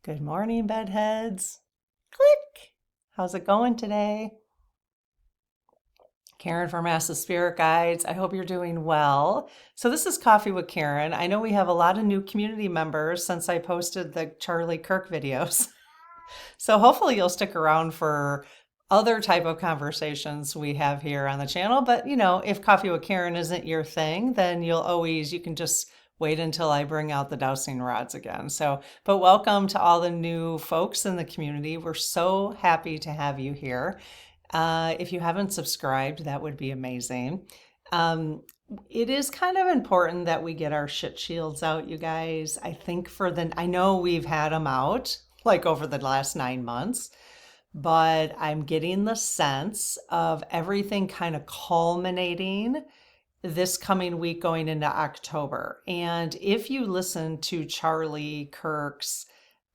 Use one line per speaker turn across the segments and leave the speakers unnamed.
Good morning, bedheads. Click. How's it going today? Karen from Massive Spirit Guides. I hope you're doing well. So this is Coffee with Karen. I know we have a lot of new community members since I posted the Charlie Kirk videos. So hopefully you'll stick around for other type of conversations we have here on the channel. But if Coffee with Karen isn't your thing, then you can just wait until I bring out the dowsing rods again. But welcome to all the new folks in the community. We're so happy to have you here. If you haven't subscribed, that would be amazing. It is kind of important that we get our shit shields out, you guys. I know we've had them out like over the last 9 months, but I'm getting the sense of everything kind of culminating this coming week going into October. And if you listen to Charlie Kirk's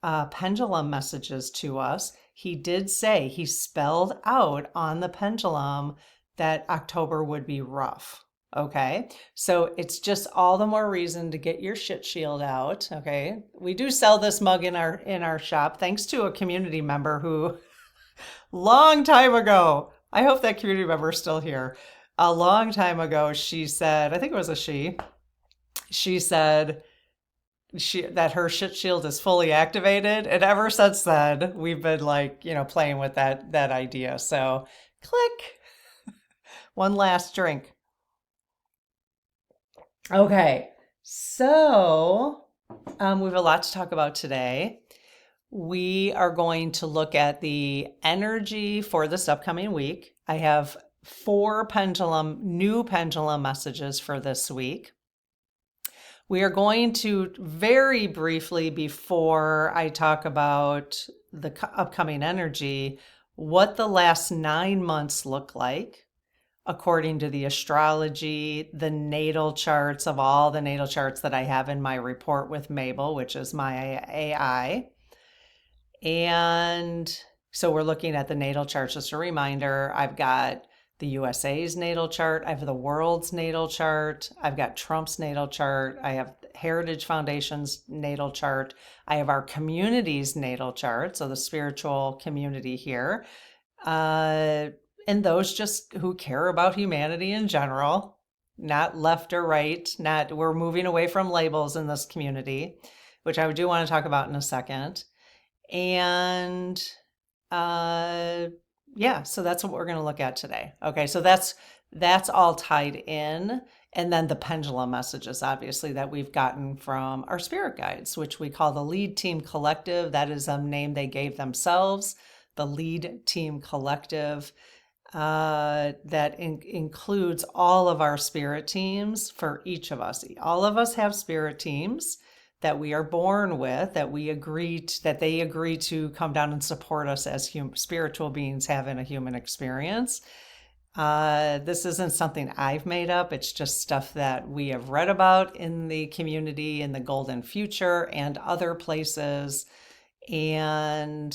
pendulum messages to us, he did say, he spelled out on the pendulum that October would be rough. Okay, so it's just all the more reason to get your shit shield out. Okay, we do sell this mug in our shop thanks to a community member who long time ago, I hope that community member is still here. A long time ago, she said, I think it was a she said that her shit shield is fully activated. And ever since then, we've been playing with that idea. So click. One last drink. Okay. So we have a lot to talk about today. We are going to look at the energy for this upcoming week. I have 4 new pendulum messages for this week. We are going to very briefly, before I talk about the upcoming energy, what the last 9 months look like according to the astrology, the natal charts of all the natal charts that I have in my report with Mabel, which is my AI. And so we're looking at the natal charts. Just a reminder, I've got the USA's natal chart. I have the world's natal chart. I've got Trump's natal chart. I have Heritage Foundation's natal chart. I have our community's natal chart, so the spiritual community here. And those just who care about humanity in general, not left or right. We're moving away from labels in this community, which I do want to talk about in a second. And so that's what we're going to look at today. Okay, so that's all tied in. And then the pendulum messages, obviously, that we've gotten from our spirit guides, which we call the Lead Team Collective. That is a name they gave themselves, the Lead Team Collective. That includes all of our spirit teams for each of us. All of us have spirit teams that we are born with, that they agree to come down and support us as spiritual beings having a human experience. This isn't something I've made up. It's just stuff that we have read about in the community, in the Golden Future and other places. And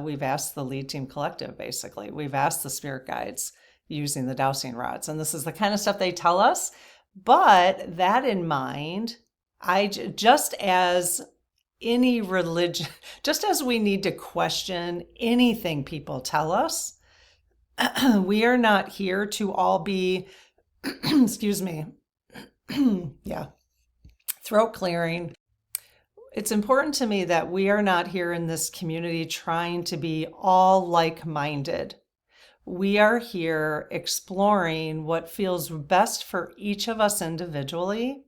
we've asked the Lead Team Collective, basically. We've asked the spirit guides using the dowsing rods. And this is the kind of stuff they tell us. But that in mind, just as any religion, just as we need to question anything people tell us, we are not here to all be, excuse me, yeah, throat clearing. It's important to me that we are not here in this community trying to be all like-minded. We are here exploring what feels best for each of us individually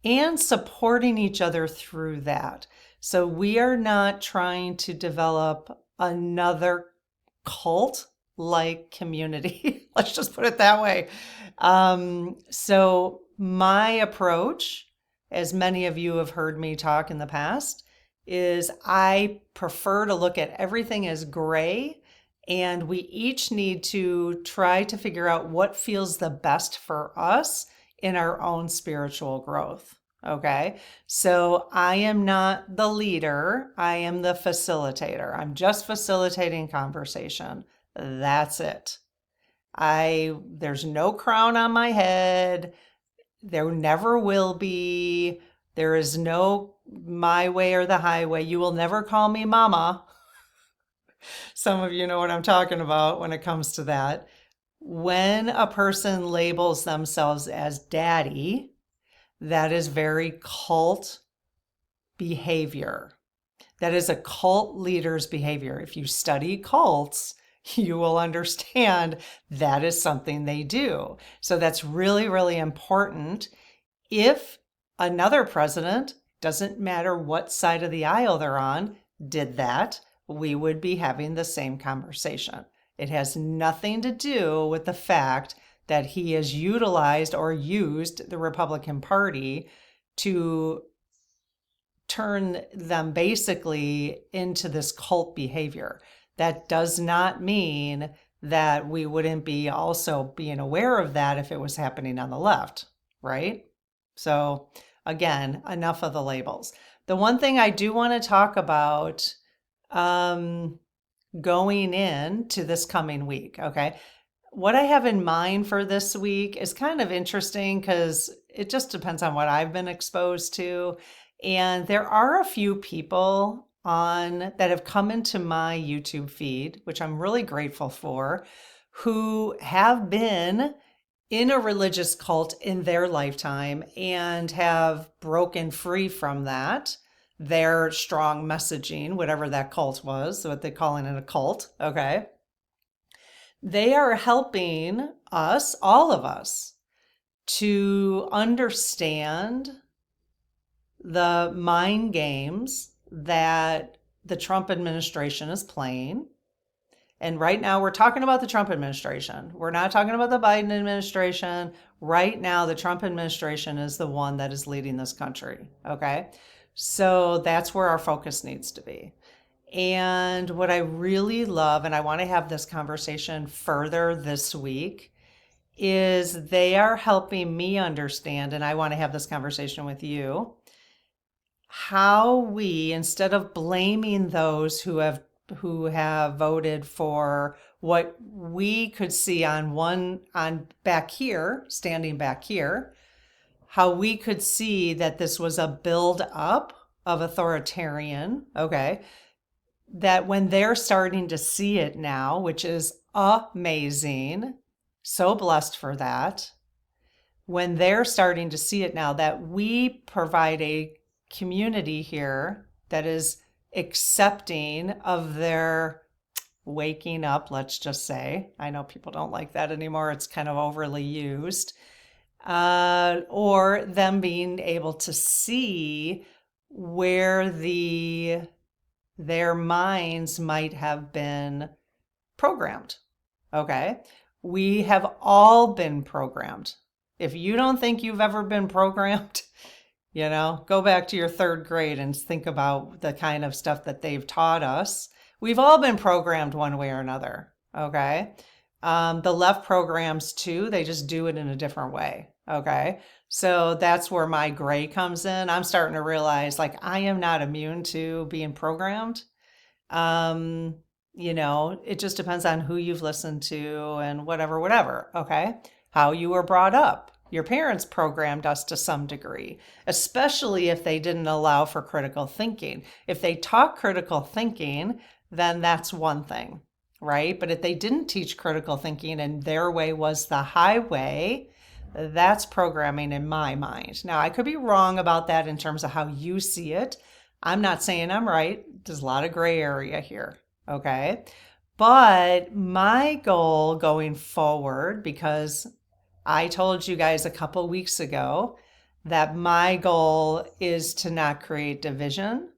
and supporting each other through that. So we are not trying to develop another cult-like community. Let's just put it that way. So my approach, as many of you have heard me talk in the past, is I prefer to look at everything as gray, and we each need to try to figure out what feels the best for us in our own spiritual growth. Okay, so I am not the leader, I am the facilitator. I'm just facilitating conversation. That's it. There's no crown on my head. There never will be. There is no my way or the highway. You will never call me mama. Some of you know what I'm talking about when it comes to that. When a person labels themselves as daddy, that is very cult behavior. That is a cult leader's behavior. If you study cults, you will understand that is something they do. So that's really, really important. If another president, doesn't matter what side of the aisle they're on, did that, we would be having the same conversation. It has nothing to do with the fact that he has utilized or used the Republican Party to turn them basically into this cult behavior. That does not mean that we wouldn't be also being aware of that if it was happening on the left, right? So again, enough of the labels. The one thing I do want to talk about going into this coming week, okay? What I have in mind for this week is kind of interesting because it just depends on what I've been exposed to. And there are a few people that have come into my YouTube feed, which I'm really grateful for, who have been in a religious cult in their lifetime and have broken free from that, their strong messaging, whatever that cult was, what they call it a cult, okay? They are helping us, all of us, to understand the mind games that the Trump administration is playing. And right now, we're talking about the Trump administration. We're not talking about the Biden administration. Right now, the Trump administration is the one that is leading this country. Okay. So that's where our focus needs to be. And what I really love, and I want to have this conversation further this week, is they are helping me understand, and I want to have this conversation with you, how we, instead of blaming those who have voted for what we could see on back here, standing back here, how we could see that this was a build up of authoritarian, okay, that when they're starting to see it now, which is amazing, so blessed for that, when they're starting to see it now, that we provide a community here that is accepting of their waking up, let's just say. I know people don't like that anymore. It's kind of overly used. Or them being able to see where their minds might have been programmed. Okay? We have all been programmed. If you don't think you've ever been programmed, go back to your third grade and think about the kind of stuff that they've taught us. We've all been programmed one way or another, okay? The left programs too, they just do it in a different way, okay? So that's where my gray comes in. I'm starting to realize, I am not immune to being programmed. It just depends on who you've listened to and whatever, okay? How you were brought up. Your parents programmed us to some degree, especially if they didn't allow for critical thinking. If they taught critical thinking, then that's one thing, right? But if they didn't teach critical thinking and their way was the highway, that's programming in my mind. Now, I could be wrong about that in terms of how you see it. I'm not saying I'm right. There's a lot of gray area here, okay? But my goal going forward, because I told you guys a couple weeks ago that my goal is to not create division,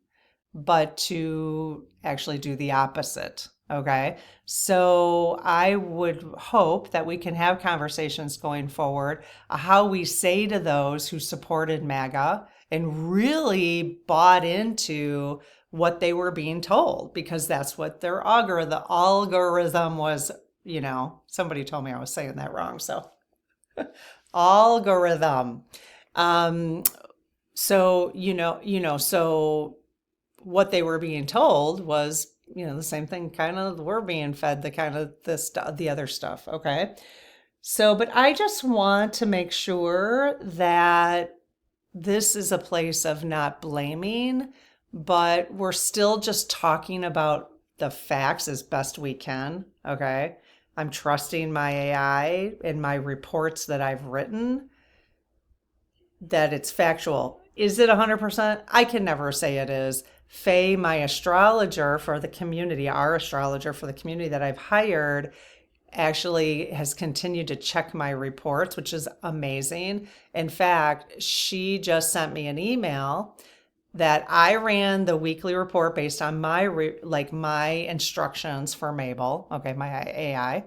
but to actually do the opposite. Okay. So I would hope that we can have conversations going forward, how we say to those who supported MAGA and really bought into what they were being told, because that's what their algorithm was, somebody told me I was saying that wrong. So algorithm. So what they were being told was, the same thing kind of we're being fed, the kind of the other stuff. Okay. So, but I just want to make sure that this is a place of not blaming, but we're still just talking about the facts as best we can. Okay. I'm trusting my AI and my reports that I've written that it's factual. Is it 100%? I can never say it is. Faye, my astrologer for the community, our astrologer for the community that I've hired, actually has continued to check my reports, which is amazing. In fact, she just sent me an email that I ran the weekly report based on my instructions for Mabel, okay, my AI.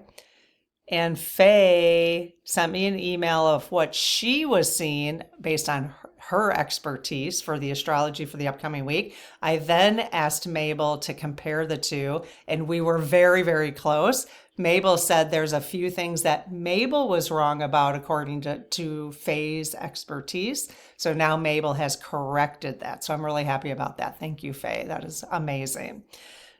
And Faye sent me an email of what she was seeing based on her expertise for the astrology for the upcoming week. I then asked Mabel to compare the two, and we were very, very close. Mabel said there's a few things that Mabel was wrong about according to Faye's expertise. So now Mabel has corrected that. So I'm really happy about that. Thank you, Faye. That is amazing.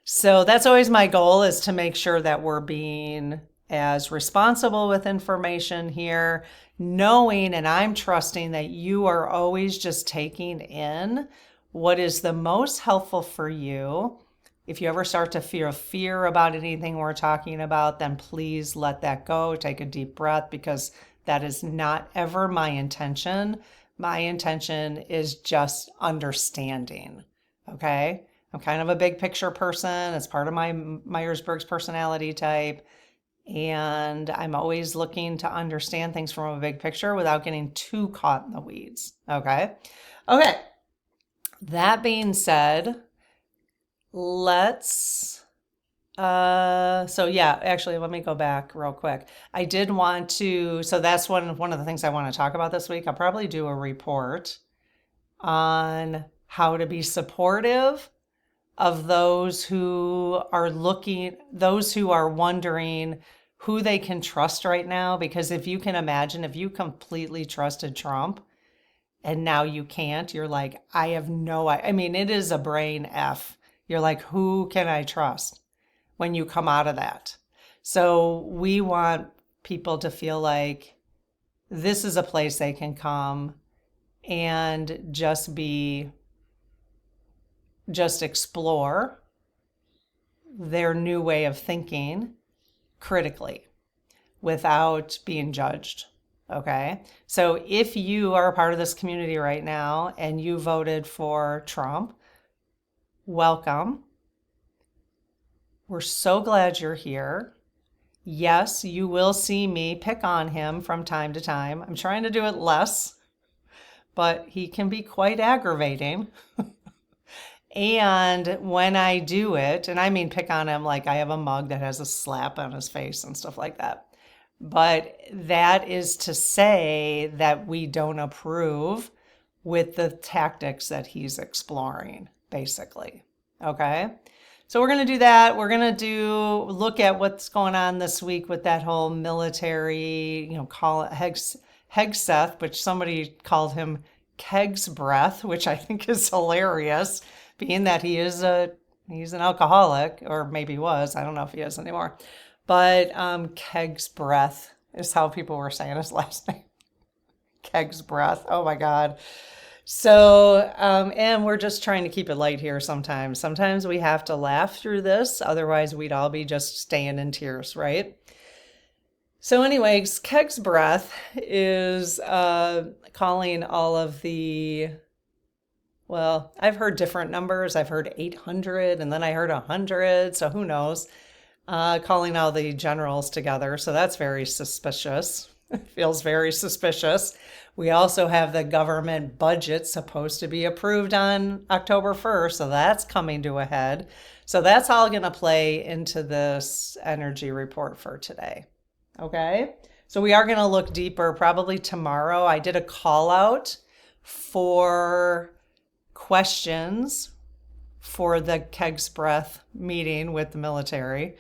So that's always my goal, is to make sure that we're being as responsible with information here, knowing and I'm trusting that you are always just taking in what is the most helpful for you. If you ever start to feel fear about anything we're talking about, then please let that go. Take a deep breath, because that is not ever my intention. My intention is just understanding. Okay? I'm kind of a big picture person. It's part of my Myers-Briggs personality type. And I'm always looking to understand things from a big picture without getting too caught in the weeds. Okay. Okay. That being said, let's, actually, let me go back real quick. I did want to, so that's one of the things I want to talk about this week. I'll probably do a report on how to be supportive of those who are wondering who they can trust right now. Because if you can imagine, if you completely trusted Trump and now you can't, you're like, I have no, I mean, it is a brain F. You're like, who can I trust when you come out of that? So we want people to feel like this is a place they can come and just explore their new way of thinking critically without being judged. Okay. So if you are a part of this community right now and you voted for Trump, welcome. We're so glad you're here. Yes, you will see me pick on him from time to time. I'm trying to do it less, but he can be quite aggravating. And when I do it, and I mean pick on him like I have a mug that has a slap on his face and stuff like that. But that is to say that we don't approve with the tactics that he's exploring, basically. Okay? So we're going to do that. We're going to look at what's going on this week with that whole military, call it Hegseth, which somebody called him Keg's breath, which I think is hilarious, being that he's an alcoholic, or maybe was. I don't know if he is anymore. But Keg's breath is how people were saying his last name. Keg's breath. Oh my God. So, and we're just trying to keep it light here sometimes. Sometimes we have to laugh through this. Otherwise, we'd all be just staying in tears, right? So anyways, Keg's breath is calling all of I've heard different numbers. I've heard 800 and then I heard 100. So who knows? Calling all the generals together. So that's very suspicious. It feels very suspicious. We also have the government budget supposed to be approved on October 1st. So that's coming to a head. So that's all going to play into this energy report for today. Okay. So we are going to look deeper probably tomorrow. I did a call out for questions for the Keg's breath meeting with the military.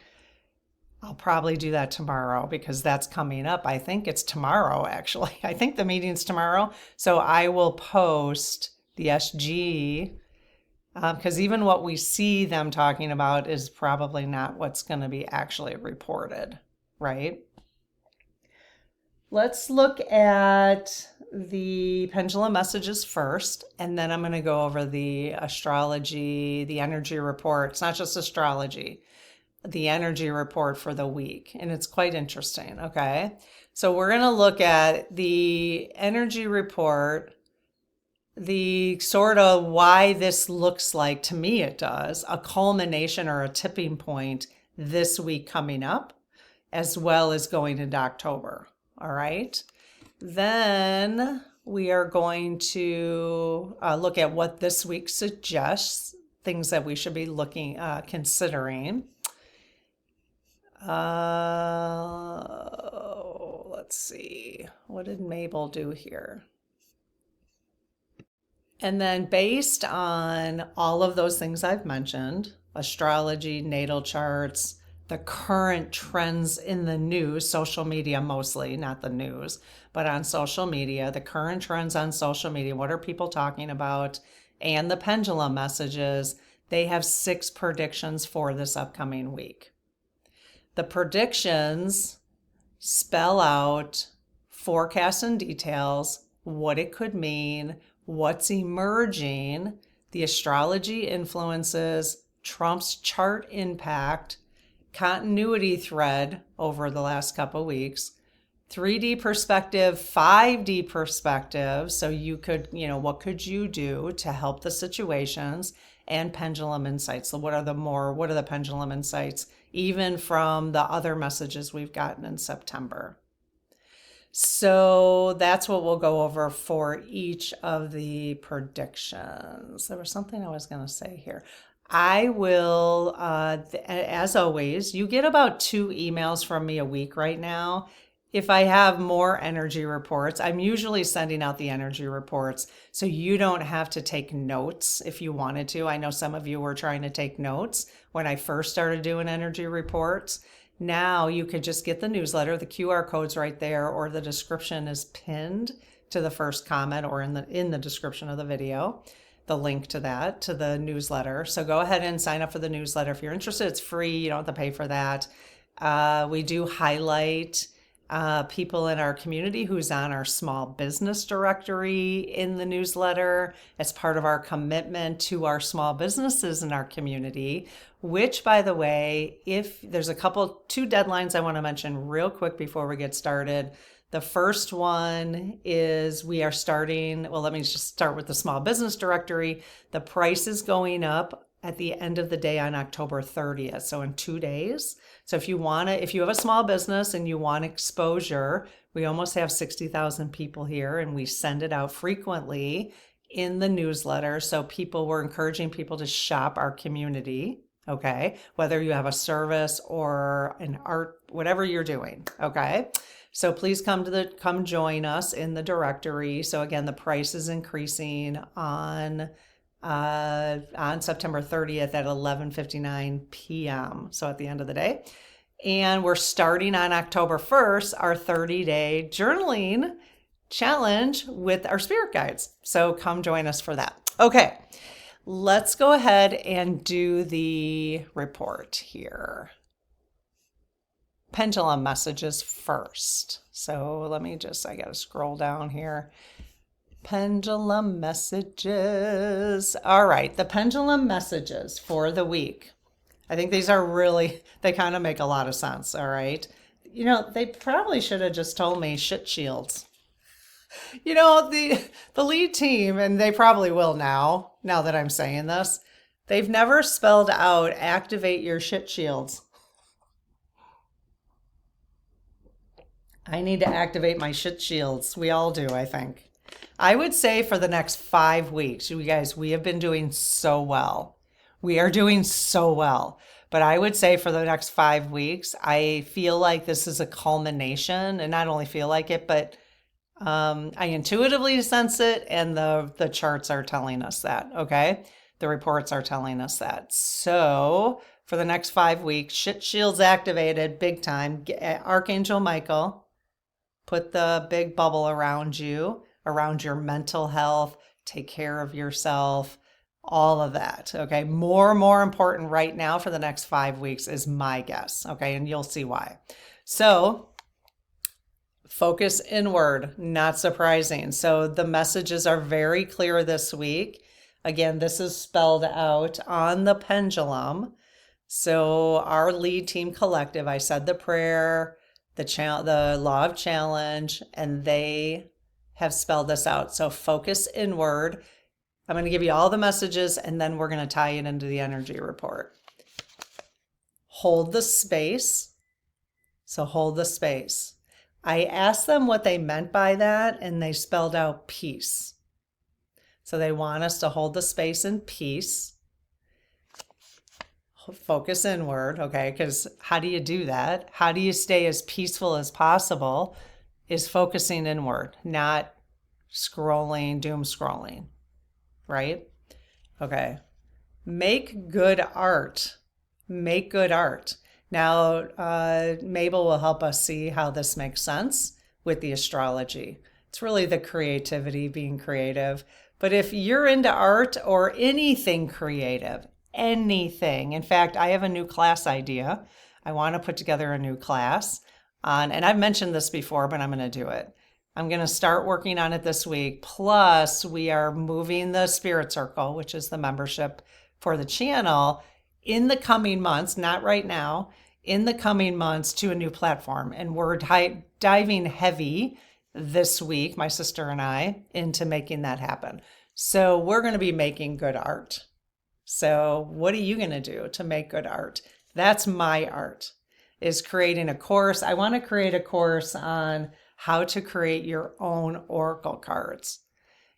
I'll probably do that tomorrow because that's coming up. I think it's tomorrow, actually. I think the meeting's tomorrow. So I will post the SG because even what we see them talking about is probably not what's going to be actually reported, right? Let's look at the pendulum messages first, and then I'm going to go over the astrology, the energy report. It's not just astrology, the energy report for the week. And it's quite interesting. Okay. So we're going to look at the energy report, the sort of why this looks like, to me, it does, a culmination or a tipping point this week coming up, as well as going into October. All right. Then we are going to look at what this week suggests, things that we should be considering. Let's see. What did Mabel do here? And then based on all of those things I've mentioned, astrology, natal charts, the current trends in the news, social media mostly, not the news, but on social media, the current trends on social media, what are people talking about, and the pendulum messages, they have 6 predictions for this upcoming week. The predictions spell out forecasts and details, what it could mean, what's emerging, the astrology influences, Trump's chart impact, continuity thread over the last couple of weeks, 3D perspective, 5D perspective. So you could, what could you do to help the situations, and pendulum insights. So what are the pendulum insights, even from the other messages we've gotten in September? So that's what we'll go over for each of the predictions. There was something I was going to say here. I will, as always, you get about 2 emails from me a week right now. If I have more energy reports, I'm usually sending out the energy reports so you don't have to take notes if you wanted to. I know some of you were trying to take notes when I first started doing energy reports. Now you could just get the newsletter, the QR code's right there, or the description is pinned to the first comment or in the description of the video, the link to that, to the newsletter. So go ahead and sign up for the newsletter. If you're interested, it's free. You don't have to pay for that. We do highlight people in our community who's on our small business directory in the newsletter as part of our commitment to our small businesses in our community, which, by the way, if there's 2 deadlines I want to mention real quick before we get started. The first one is we are starting, let me just start with the small business directory. The price is going up at the end of the day on October 30th. So in 2 days. So if you have a small business and you want exposure, we almost have 60,000 people here, and we send it out frequently in the newsletter. So we're encouraging people to shop our community. Okay. Whether you have a service or an art, whatever you're doing. Okay. So please come join us in the directory. So again, the price is increasing on September 30th at 11:59 p.m. So at the end of the day. And we're starting on October 1st, our 30-day journaling challenge with our spirit guides. So come join us for that. Okay, let's go ahead and do the report here. Pendulum messages first. So I got to scroll down here. Pendulum messages. All right, the pendulum messages for the week. I think these are they kind of make a lot of sense, all right? They probably should have just told me shit shields. The lead team, and they probably will now that I'm saying this, they've never spelled out activate your shit shields. I need to activate my shit shields. We all do, I think. I would say for the next 5 weeks, you guys, we have been doing so well. We are doing so well. But I would say for the next 5 weeks, I feel like this is a culmination, and not only feel like it, but I intuitively sense it, and the charts are telling us that, okay? The reports are telling us that. So for the next 5 weeks, shit shields activated big time. Archangel Michael, put the big bubble around you, around your mental health, take care of yourself, all of that, okay? More important right now for the next 5 weeks is my guess, okay? And you'll see why. So Focus inward, not surprising. So the messages are very clear this week. Again, this is spelled out on the pendulum. So our lead team collective, I said the prayer, the law of challenge, and they have spelled this out. So focus inward. I'm going to give you all the messages, and then we're going to tie it into the energy report. Hold the space. So hold the space. I asked them what they meant by that, and they spelled out peace. So they want us to hold the space in peace. Focus inward, okay? Because how do you do that? How do you stay as peaceful as possible? Is focusing inward, not scrolling, doom scrolling, right? Okay. Make good art. Make good art. Now, Mabel will help us see how this makes sense with the astrology. It's really the creativity, being creative. But if you're into art or anything creative, anything, in fact, I have a new class idea. I want to put together a new class on, and I've mentioned this before, but I'm going to do it. I'm going to start working on it this week. Plus, we are moving the Spirit Circle, which is the membership for the channel, in the coming months, not right now, in the coming months to a new platform. And we're diving heavy this week, my sister and I, into making that happen. So we're going to be making good art. So what are you going to do to make good art? That's my art, is creating a course. I want to create a course on how to create your own oracle cards.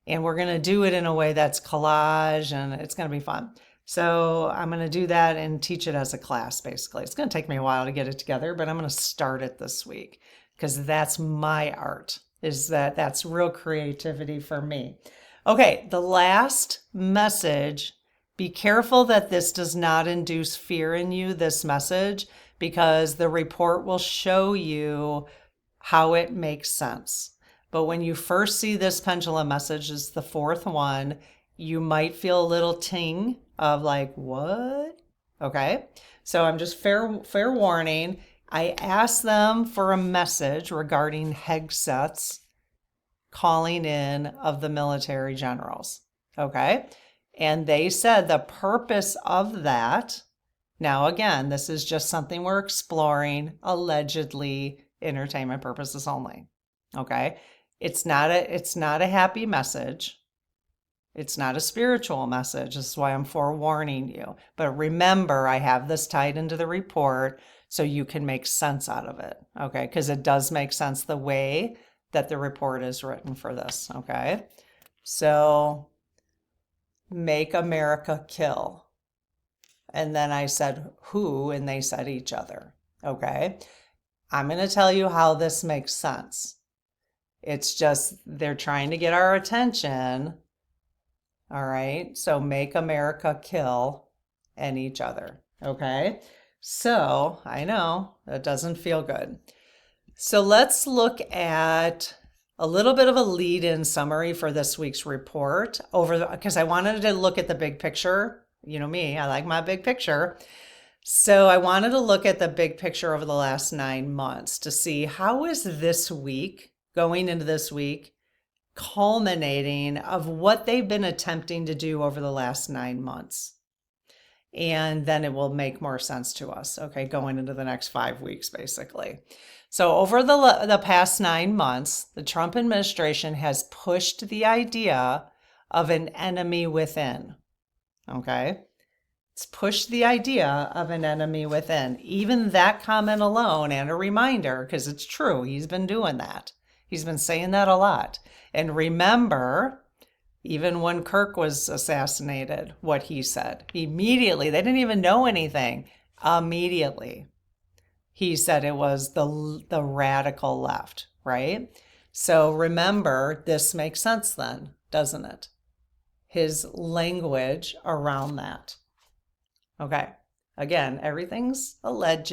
And we're going to do it in a way that's collage, and it's going to be fun. So I'm going to do that and teach it as a class, basically. It's going to take me a while to get it together, but I'm going to start it this week because that's my art, that's real creativity for me. Okay, the last message, be careful that this does not induce fear in you, this message, because the report will show you how it makes sense. But when you first see this pendulum message, is the fourth one, you might feel a little ting of like, what? Okay. So I'm just fair warning. I asked them for a message regarding Hegseth's calling in of the military generals. Okay. And they said the purpose of that, now again, this is just something we're exploring, allegedly entertainment purposes only. Okay. It's not a happy message. It's not a spiritual message. This is why I'm forewarning you. But remember, I have this tied into the report so you can make sense out of it, okay? Because it does make sense the way that the report is written for this, okay? So, make America kill. And then I said, who? And they said each other, okay? I'm going to tell you how this makes sense. It's just they're trying to get our attention. All right, so make America kill and each other, okay? So, I know, that doesn't feel good. So let's look at a little bit of a lead-in summary for this week's report because I wanted to look at the big picture. You know me, I like my big picture. So I wanted to look at the big picture over the last 9 months to see how is this week, going into this week, culminating of what they've been attempting to do over the last 9 months. And then it will make more sense to us, okay, going into the next 5 weeks, basically. So over the past 9 months, the Trump administration has pushed the idea of an enemy within, okay? It's pushed the idea of an enemy within. Even that comment alone, and a reminder, because it's true, he's been doing that. He's been saying that a lot. And remember, even when Kirk was assassinated, what he said, immediately, they didn't even know anything. Immediately, he said it was the radical left, right? So remember, this makes sense then, doesn't it? His language around that. Okay. Again, everything's alleged,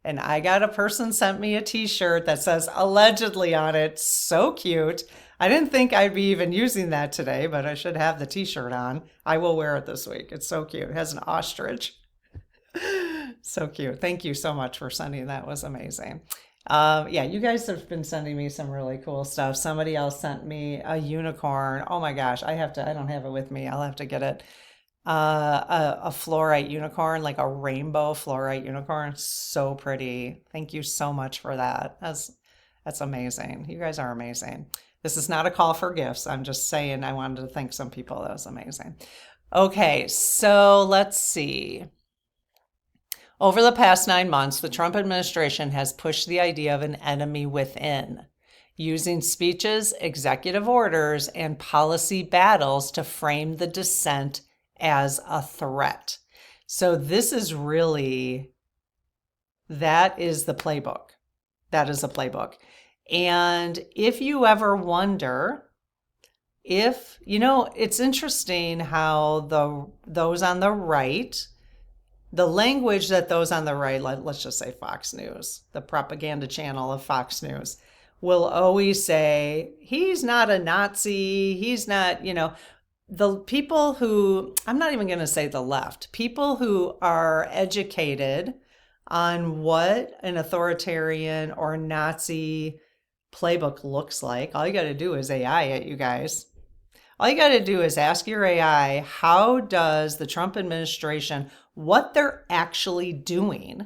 and I got a person sent me a t-shirt that says allegedly on it. So cute. I didn't think I'd be even using that today, but I should have the t-shirt on. I will wear it this week. It's so cute. It has an ostrich. So cute. Thank you so much for sending that. It was amazing. Yeah, you guys have been sending me some really cool stuff. Somebody else sent me a unicorn. Oh my gosh, I don't have it with me. I'll have to get it. A fluorite unicorn, like a rainbow fluorite unicorn. So pretty. Thank you so much for that. That's amazing. You guys are amazing. This is not a call for gifts. I'm just saying I wanted to thank some people. That was amazing. Okay, so let's see. Over the past 9 months, the Trump administration has pushed the idea of an enemy within, using speeches, executive orders, and policy battles to frame the dissent as a threat. So this is really, that is the playbook. That is a playbook. And if you ever wonder if, it's interesting how those on the right, the language that those on the right, let's just say Fox News, the propaganda channel of Fox News, will always say, he's not a Nazi, he's not, the people who, I'm not even going to say the left, people who are educated on what an authoritarian or Nazi playbook looks like. All you got to do is AI it, you guys. All you got to do is ask your AI, how does the Trump administration, what they're actually doing,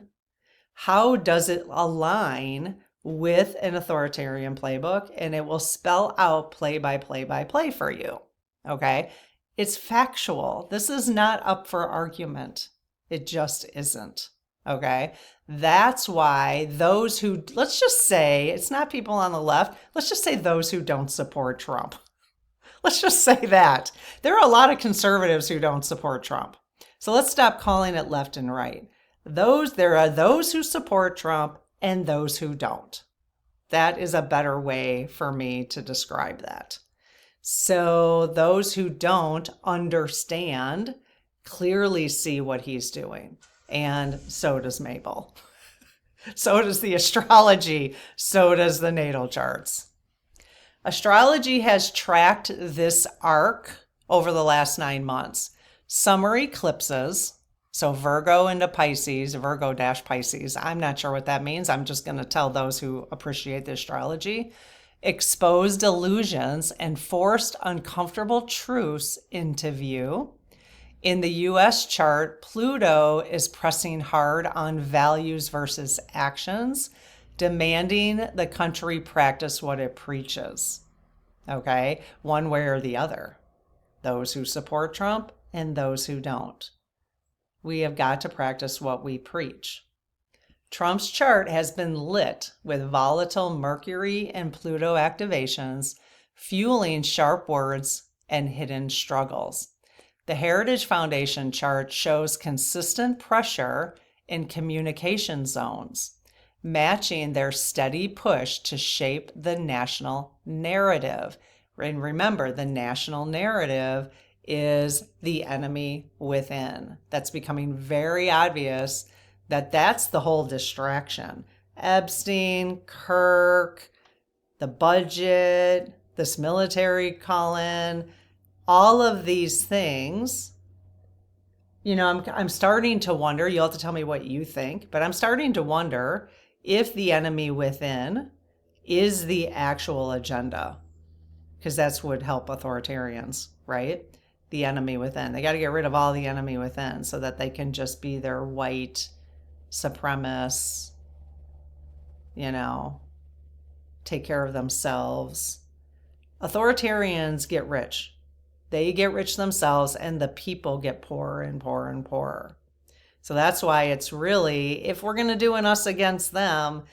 how does it align with an authoritarian playbook? And it will spell out play by play by play for you. Okay? It's factual. This is not up for argument. It just isn't. Okay? That's why those who, let's just say, it's not people on the left, let's just say those who don't support Trump. Let's just say that. There are a lot of conservatives who don't support Trump. So let's stop calling it left and right. There are those who support Trump and those who don't. That is a better way for me to describe that. So those who don't understand clearly see what he's doing. And so does Mabel. So does the astrology. So does the natal charts. Astrology has tracked this arc over the last 9 months. Summer eclipses, so Virgo into Pisces, Virgo-Pisces. I'm not sure what that means. I'm just going to tell those who appreciate the astrology. Exposed illusions and forced uncomfortable truths into view. In the US chart, Pluto is pressing hard on values versus actions, demanding the country practice what it preaches. Okay? One way or the other. Those who support Trump and those who don't. We have got to practice what we preach. Trump's chart has been lit with volatile Mercury and Pluto activations, fueling sharp words and hidden struggles. The Heritage Foundation chart shows consistent pressure in communication zones, matching their steady push to shape the national narrative. And remember, the national narrative is the enemy within. That's becoming very obvious that that's the whole distraction. Epstein, Kirk, the budget, this military call-in, all of these things. I'm starting to wonder, you'll have to tell me what you think, but I'm starting to wonder if the enemy within is the actual agenda, because that's what would help authoritarians, right? The enemy within. They got to get rid of all the enemy within so that they can just be their white supremacists, take care of themselves. Authoritarians get rich. They get rich themselves and the people get poorer and poorer and poorer. So that's why it's really, if we're going to do an us against them,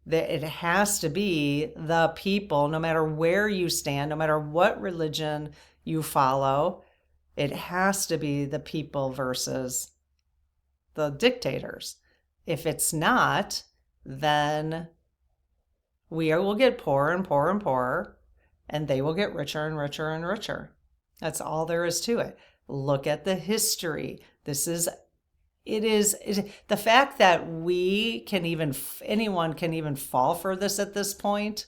that it has to be the people, no matter where you stand, no matter what religion you follow, it has to be the people versus the dictators. If it's not, then we will get poorer and poorer and poorer, and they will get richer and richer and richer. That's all there is to it. Look at the history. It is the fact that anyone can even fall for this at this point.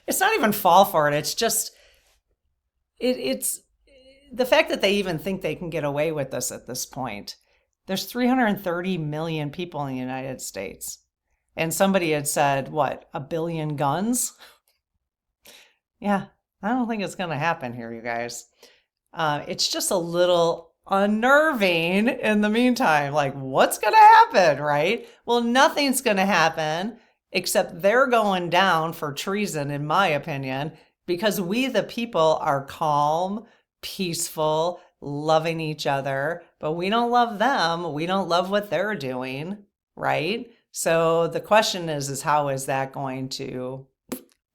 It's not even fall for it. It's just, it's the fact that they even think they can get away with this at this point. There's 330 million people in the United States. And somebody had said, what, 1 billion guns? Yeah, I don't think it's going to happen here, you guys. It's just a little unnerving in the meantime. Like, what's going to happen, right? Well, nothing's going to happen except they're going down for treason, in my opinion, because we, the people, are calm, peaceful, loving each other, but we don't love them. We don't love what they're doing, right? So the question is how is that going to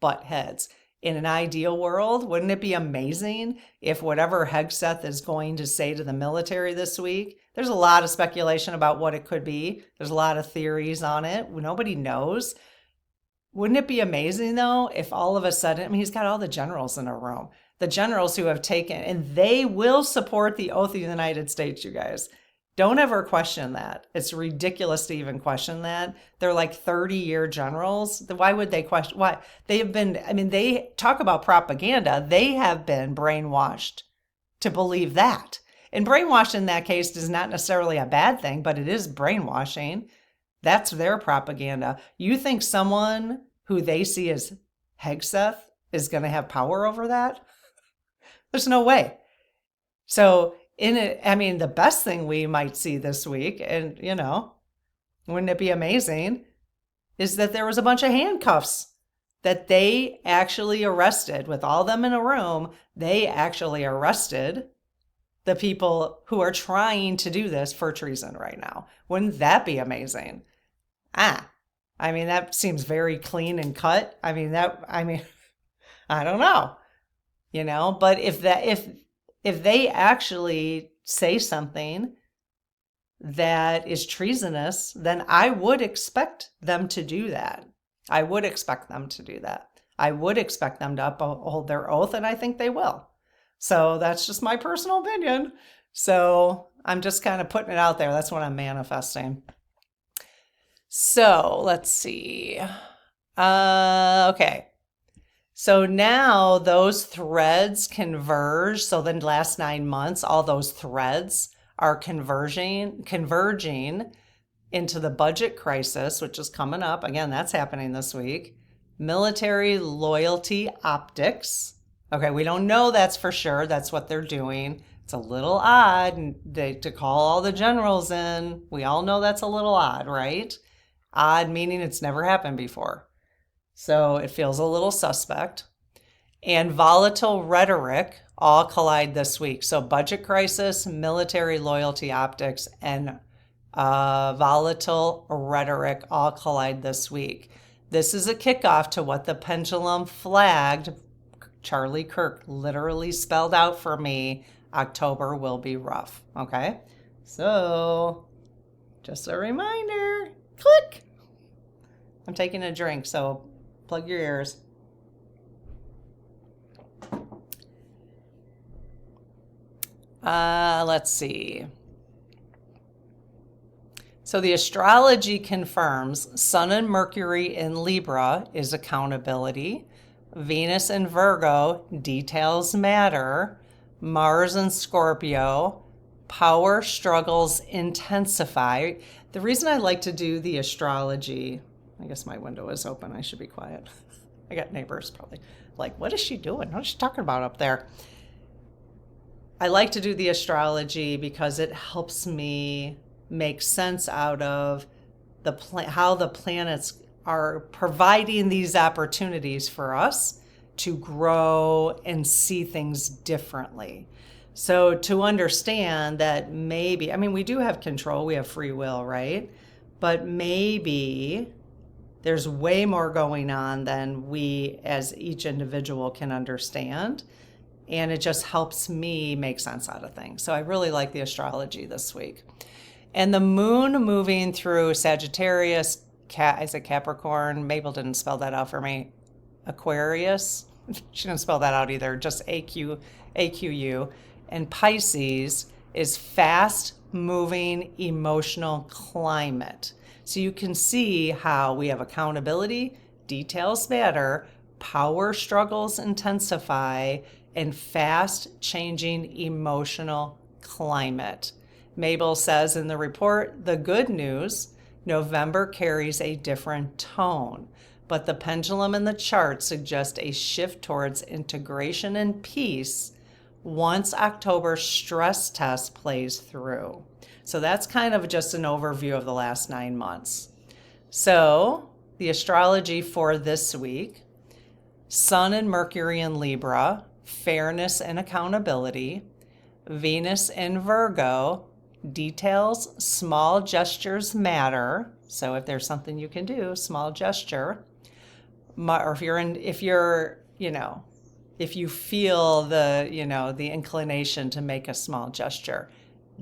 butt heads? In an ideal world, wouldn't it be amazing if whatever Hegseth is going to say to the military this week, there's a lot of speculation about what it could be. There's a lot of theories on it. Nobody knows. Wouldn't it be amazing, though, if all of a sudden, I mean, he's got all the generals in a room, the generals who have taken, and they will support the oath of the United States, you guys. Don't ever question that. It's ridiculous to even question that. They're like 30-year generals. Why would they question? Why? They have been, I mean, they talk about propaganda. They have been brainwashed to believe that. And brainwashed in that case is not necessarily a bad thing, but it is brainwashing. That's their propaganda. You think someone who they see as Hegseth is going to have power over that? There's no way. So in it, I mean, the best thing we might see this week, and wouldn't it be amazing, is that there was a bunch of handcuffs that they actually arrested with all them in a room. They actually arrested the people who are trying to do this for treason right now. Wouldn't that be amazing? I mean, that seems very clean and cut. I mean, I don't know, but if they actually say something that is treasonous, then I would expect them to do that. I would expect them to do that. I would expect them to uphold their oath, and I think they will. So that's just my personal opinion. So I'm just kind of putting it out there. That's what I'm manifesting. So let's see. Okay. So now those threads converge. So the last 9 months, all those threads are converging into the budget crisis, which is coming up. Again, that's happening this week. Military loyalty optics. Okay, we don't know that's for sure. That's what they're doing. It's a little odd to call all the generals in. We all know that's a little odd, right? Odd meaning it's never happened before. So it feels a little suspect. And volatile rhetoric all collide this week. So budget crisis, military loyalty optics, and volatile rhetoric all collide this week. This is a kickoff to what the pendulum flagged. Charlie Kirk literally spelled out for me, October will be rough. Okay? So just a reminder. Click. I'm taking a drink, so plug your ears. Let's see. So the astrology confirms Sun and Mercury in Libra is accountability. Venus in Virgo, details matter. Mars in Scorpio, power struggles intensify. The reason I like to do the astrology, I guess my window is open. I should be quiet. I got neighbors probably like, what is she doing? What is she talking about up there? I like to do the astrology because it helps me make sense out of how the planets are providing these opportunities for us to grow and see things differently. So to understand that maybe, I mean, we do have control, we have free will, right? But maybe there's way more going on than we as each individual can understand. And it just helps me make sense out of things. So I really like the astrology this week. And the moon moving through Sagittarius, is it Capricorn? Mabel didn't spell that out for me. Aquarius? She didn't spell that out either, just AQU. And Pisces is fast moving emotional climate. So you can see how we have accountability, details matter, power struggles intensify, and fast changing emotional climate. Mabel says in the report, the good news November carries a different tone, but the pendulum and the chart suggest a shift towards integration and peace once October's stress test plays through. So that's kind of just an overview of the last 9 months. So the astrology for this week: Sun and Mercury in Libra, fairness and accountability. Venus in Virgo, details, small gestures matter. So if there's something you can do, small gesture. Or if you feel the inclination to make a small gesture,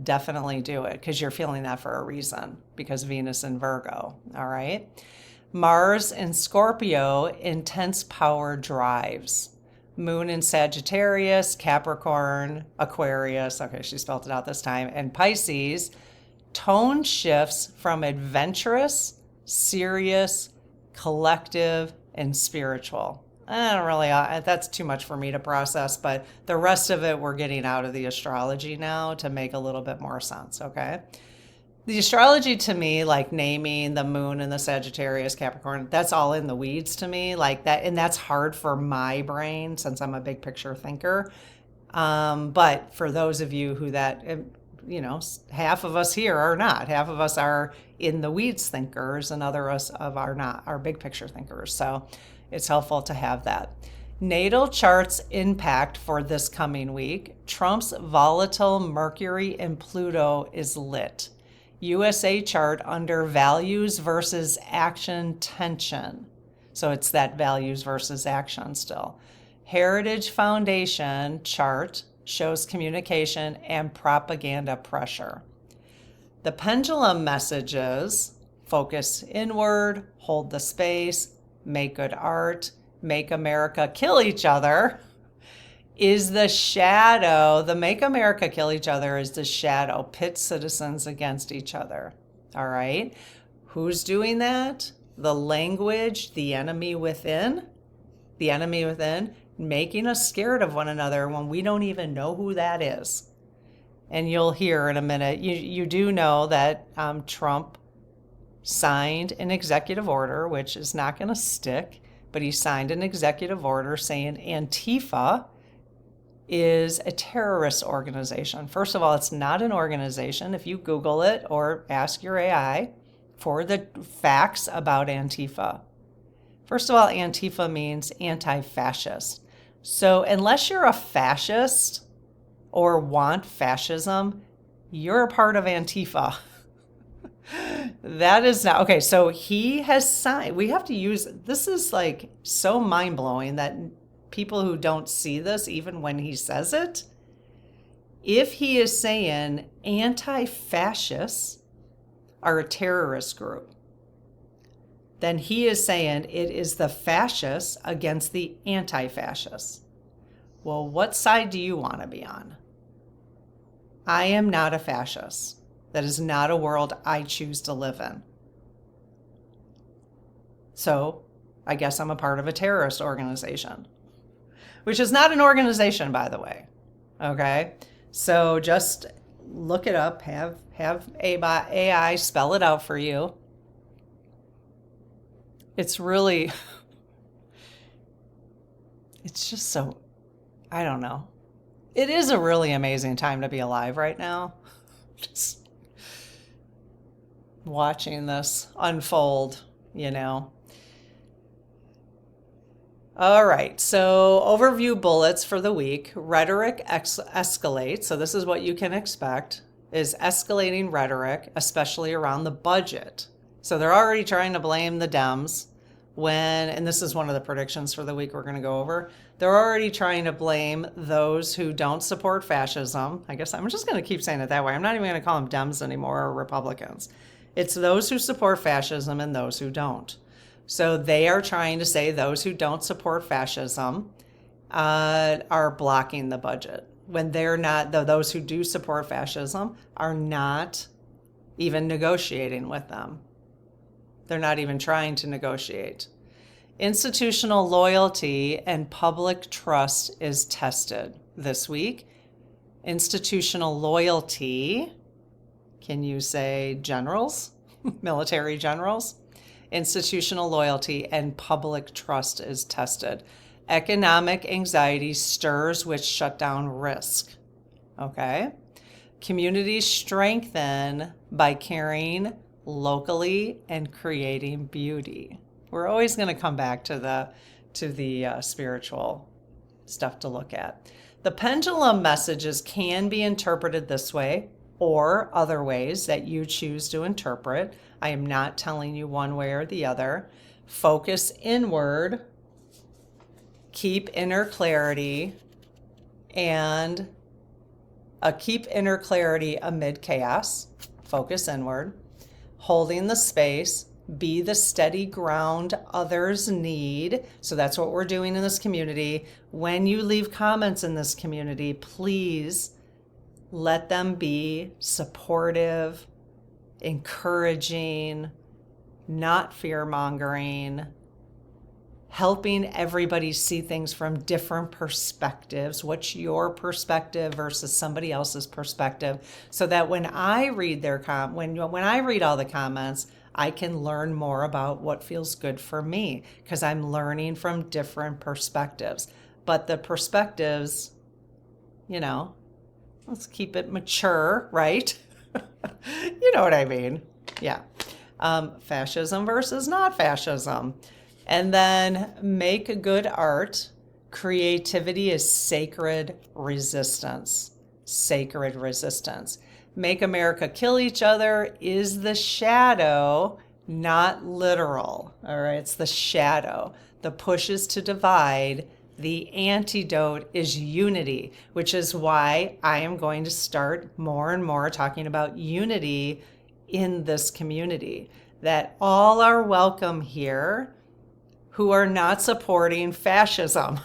definitely do it, because you're feeling that for a reason, because Venus in Virgo. All right. Mars in Scorpio, intense power drives. Moon in Sagittarius, Capricorn, Aquarius, okay, she spelled it out this time, and Pisces, tone shifts from adventurous, serious, collective, and spiritual. I don't really, that's too much for me to process, but the rest of it we're getting out of the astrology now to make a little bit more sense, okay? The astrology to me, like naming the moon and the Sagittarius, Capricorn, that's all in the weeds to me, like that. And that's hard for my brain since I'm a big picture thinker. But for those of you who half of us here are not. Half of us are in the weeds thinkers and other us are not, are big picture thinkers. So it's helpful to have that. Natal charts impact for this coming week. Trump's volatile Mercury and Pluto is lit. USA chart under values versus action tension. So it's that values versus action still. Heritage Foundation chart shows communication and propaganda pressure. The pendulum messages: focus inward, hold the space, make good art, make America kill each other, is the shadow. The make America kill each other is the shadow, pit citizens against each other. All right. Who's doing that? The language, the enemy within, making us scared of one another when we don't even know who that is. And you'll hear in a minute, you do know that Trump signed an executive order, which is not going to stick, but he signed an executive order saying Antifa is a terrorist organization. First of all, it's not an organization. If you Google it or ask your AI for the facts about Antifa. First of all, Antifa means anti-fascist. So unless you're a fascist or want fascism, you're a part of Antifa. That is not, okay, so he has signed, we have to use, this is like so mind-blowing that people who don't see this, even when he says it, if he is saying anti-fascists are a terrorist group, then he is saying it is the fascists against the anti-fascists. Well, what side do you want to be on? I am not a fascist. That is not a world I choose to live in. So I guess I'm a part of a terrorist organization, which is not an organization, by the way. Okay. So just look it up, have AI spell it out for you. It's really, it's just so, I don't know. It is a really amazing time to be alive right now. Just watching this unfold, All right, so overview bullets for the week. Rhetoric escalates. So this is what you can expect, is escalating rhetoric, especially around the budget. So they're already trying to blame the Dems and this is one of the predictions for the week we're going to go over. They're already trying to blame those who don't support fascism. I guess I'm just going to keep saying it that way. I'm not even going to call them Dems anymore or Republicans. It's those who support fascism and those who don't. So they are trying to say those who don't support fascism are blocking the budget, when they're not. Those who do support fascism are not even negotiating with them. They're not even trying to negotiate. Institutional loyalty and public trust is tested this week. Institutional loyalty, can you say generals? military generals. Institutional loyalty and public trust is tested. Economic anxiety stirs which shut down risk. Okay? Communities strengthen by caring locally and creating beauty. We're always going to come back to the spiritual stuff to look at. The pendulum messages can be interpreted this way or other ways that you choose to interpret. I am not telling you one way or the other. Focus inward, keep inner clarity, and keep inner clarity amid chaos. Focus inward, holding the space, be the steady ground others need. So that's what we're doing in this community. When you leave comments in this community, please let them be supportive, encouraging, not fear-mongering, helping everybody see things from different perspectives. What's your perspective versus somebody else's perspective? So that when I read when I read all the comments, I can learn more about what feels good for me because I'm learning from different perspectives. But the perspectives, let's keep it mature, right? You know what I mean? Yeah. Fascism versus not fascism. And then make good art. Creativity is sacred resistance. Sacred resistance. Make America kill each other is the shadow, not literal. All right, it's the shadow. The push is to divide. The antidote is unity, which is why I am going to start more and more talking about unity in this community. That all are welcome here who are not supporting fascism,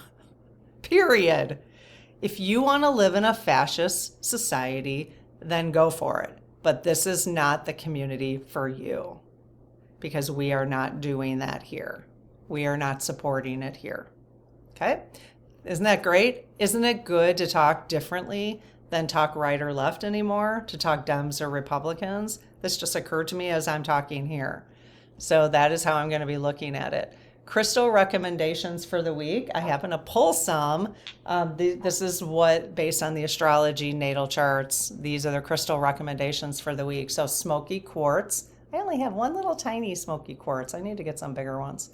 period. If you want to live in a fascist society, then go for it. But this is not the community for you because we are not doing that here. We are not supporting it here. Okay? Isn't that great? Isn't it good to talk differently than talk right or left anymore, to talk Dems or Republicans? This just occurred to me as I'm talking here. So that is how I'm going to be looking at it. Crystal recommendations for the week. I happen to pull some. This is based on the astrology natal charts. These are the crystal recommendations for the week. So smoky quartz. I only have one little tiny smoky quartz. I need to get some bigger ones.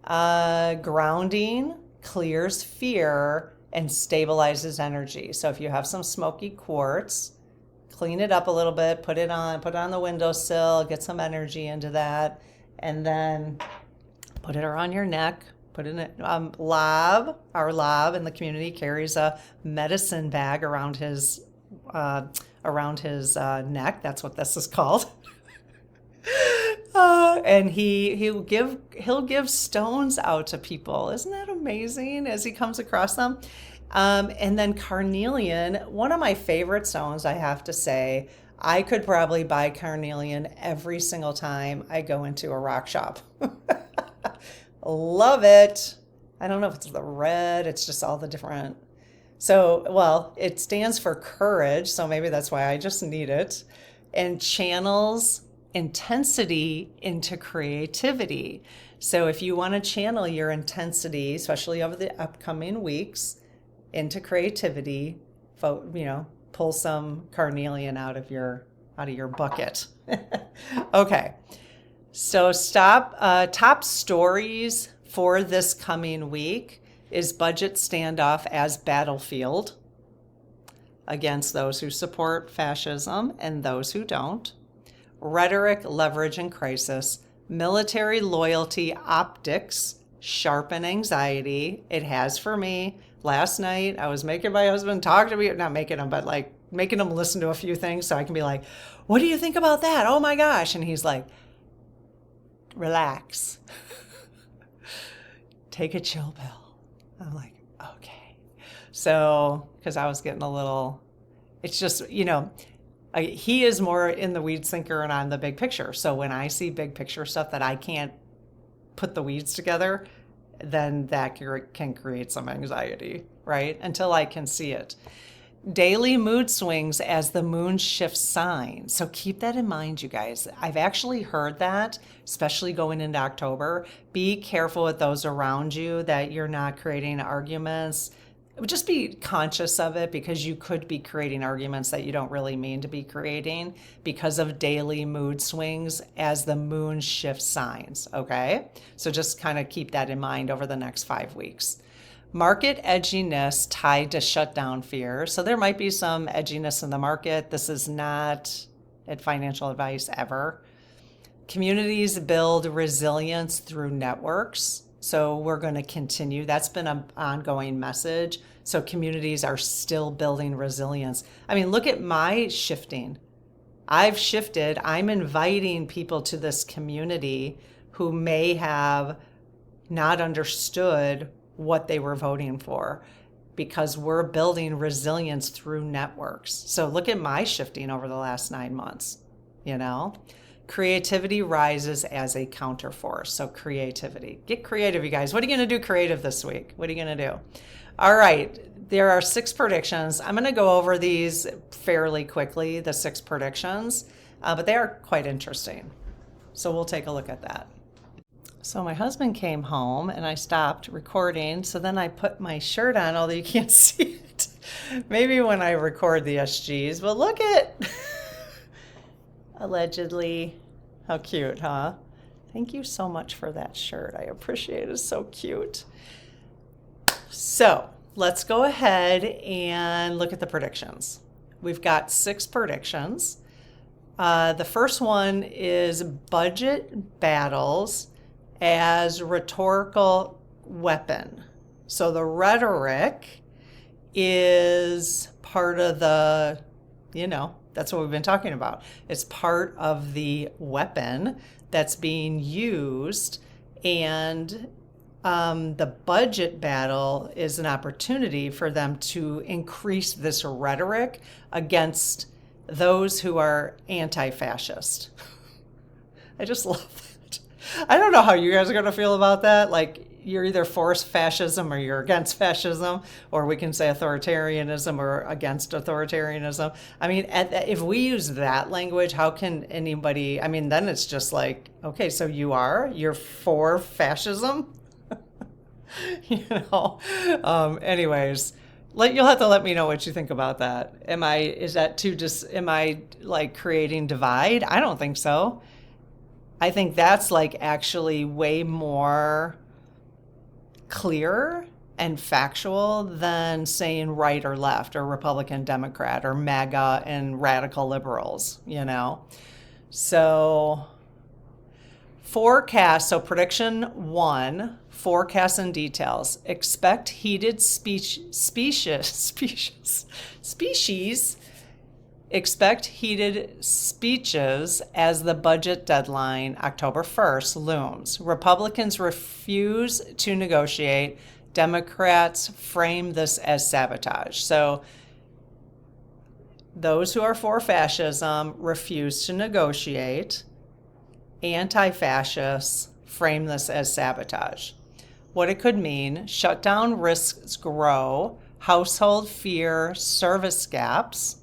Grounding clears fear and stabilizes energy. So if you have some smoky quartz, clean it up a little bit, put it on the windowsill, get some energy into that, and then put it around your neck. Put it in Lab. Our Lab in the community carries a medicine bag around his neck. That's what this is called. And he'll give stones out to people. Isn't that amazing? As he comes across them. And then carnelian, one of my favorite stones, I have to say. I could probably buy carnelian every single time I go into a rock shop. Love it. I don't know if it's the red, it's just all the different. So, well, it stands for courage, so maybe that's why I just need it. And channels intensity into creativity. So if you want to channel your intensity, especially over the upcoming weeks, into creativity, pull some carnelian out of your bucket. Okay. So top stories for this coming week is budget standoff as battlefield against those who support fascism and those who don't. Rhetoric, leverage, and crisis. Military loyalty optics sharpen anxiety. It has for me. Last night, I was making my husband talk to me, not making him, but like making him listen to a few things so I can be like, what do you think about that? Oh my gosh. And he's like, relax. Take a chill pill. I'm like, okay. So, because I was getting a little, it's just, he is more in the weeds thinker and I'm the big picture. So when I see big picture stuff that I can't put the weeds together, then that can create some anxiety, right? Until I can see it. Daily mood swings as the moon shifts signs. So keep that in mind, you guys. I've actually heard that, especially going into October. Be careful with those around you that you're not creating arguments. Just be conscious of it, because you could be creating arguments that you don't really mean to be creating because of daily mood swings as the moon shifts signs. Okay. So just kind of keep that in mind over the next 5 weeks. Market edginess tied to shutdown fear. So there might be some edginess in the market. This is not financial advice ever. Communities build resilience through networks. So we're going to continue. That's been an ongoing message. So communities are still building resilience. I mean, look at my shifting. I've shifted. I'm inviting people to this community who may have not understood what they were voting for, because we're building resilience through networks. So look at my shifting over the last 9 months, you know? Creativity rises as a counterforce. So creativity. Get creative, you guys. What are you going to do creative this week? What are you going to do? All right. There are 6 predictions. I'm going to go over these fairly quickly, the 6 predictions, but they are quite interesting. So we'll take a look at that. So my husband came home and I stopped recording. So then I put my shirt on, although you can't see it. Maybe when I record the SGs, but look at allegedly. How cute, huh? Thank you so much for that shirt. I appreciate it. It's so cute. So let's go ahead and look at the predictions. We've got 6 predictions. The first one is budget battles as rhetorical weapon. So the rhetoric is part of the, that's what we've been talking about. It's part of the weapon that's being used, and the budget battle is an opportunity for them to increase this rhetoric against those who are anti-fascist. I just love that. I don't know how you guys are going to feel about that. Like, you're either for fascism or you're against fascism, or we can say authoritarianism or against authoritarianism. I mean, if we use that language, how can anybody, then it's just like, okay, so you're for fascism? Anyways, you'll have to let me know what you think about that. Am I like creating divide? I don't think so. I think that's actually way more clear and factual than saying right or left or Republican, Democrat, or MAGA and radical liberals, So forecast, so prediction 1, forecast and details. Expect heated Expect heated speeches as the budget deadline, October 1st, looms. Republicans refuse to negotiate. Democrats frame this as sabotage. So those who are for fascism refuse to negotiate. Anti-fascists frame this as sabotage. What it could mean: shutdown risks grow, household fear service gaps,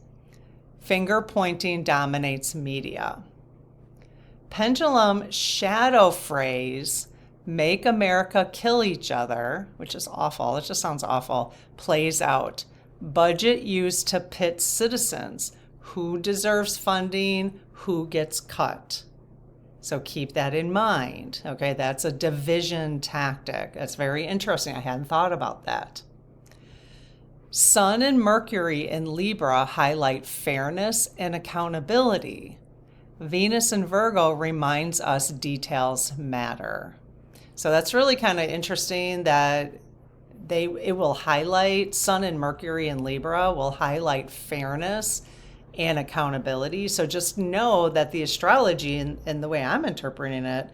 finger pointing dominates media. Pendulum shadow phrase, make America kill each other, which is awful, it just sounds awful, plays out. Budget used to pit citizens. Who deserves funding? Who gets cut? So keep that in mind. Okay, that's a division tactic. That's very interesting. I hadn't thought about that. Sun and Mercury in Libra highlight fairness and accountability. Venus in Virgo reminds us details matter. So that's really kind of interesting that it will highlight, Sun and Mercury in Libra will highlight fairness and accountability. So just know that the astrology and the way I'm interpreting it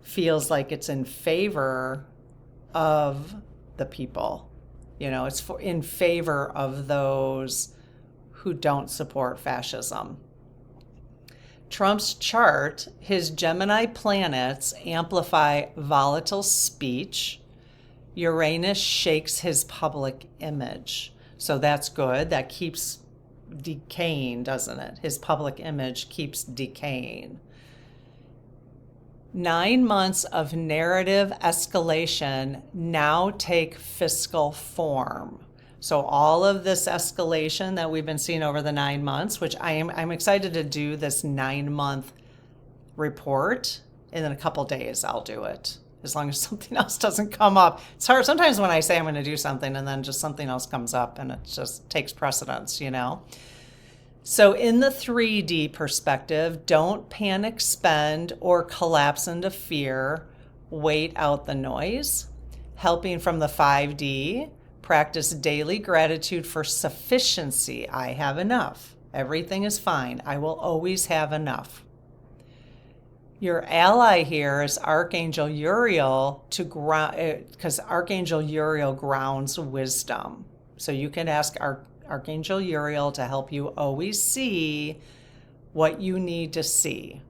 feels like it's in favor of the people. It's in favor of those who don't support fascism. Trump's chart, his Gemini planets amplify volatile speech. Uranus shakes his public image. So that's good. That keeps decaying, doesn't it? His public image keeps decaying. 9 months of narrative escalation now take physical form. So all of this escalation that we've been seeing over the 9 months, which I'm excited to do this 9-month report, and in a couple days I'll do it, as long as something else doesn't come up. It's hard sometimes when I say I'm going to do something and then just something else comes up and it just takes precedence, you know? So in the 3D perspective, don't panic, spend, or collapse into fear. Wait out the noise. Helping from the 5D, practice daily gratitude for sufficiency. I have enough. Everything is fine. I will always have enough. Your ally here is Archangel Uriel, to ground, because Archangel Uriel grounds wisdom. So you can ask Archangel Uriel to help you always see what you need to see.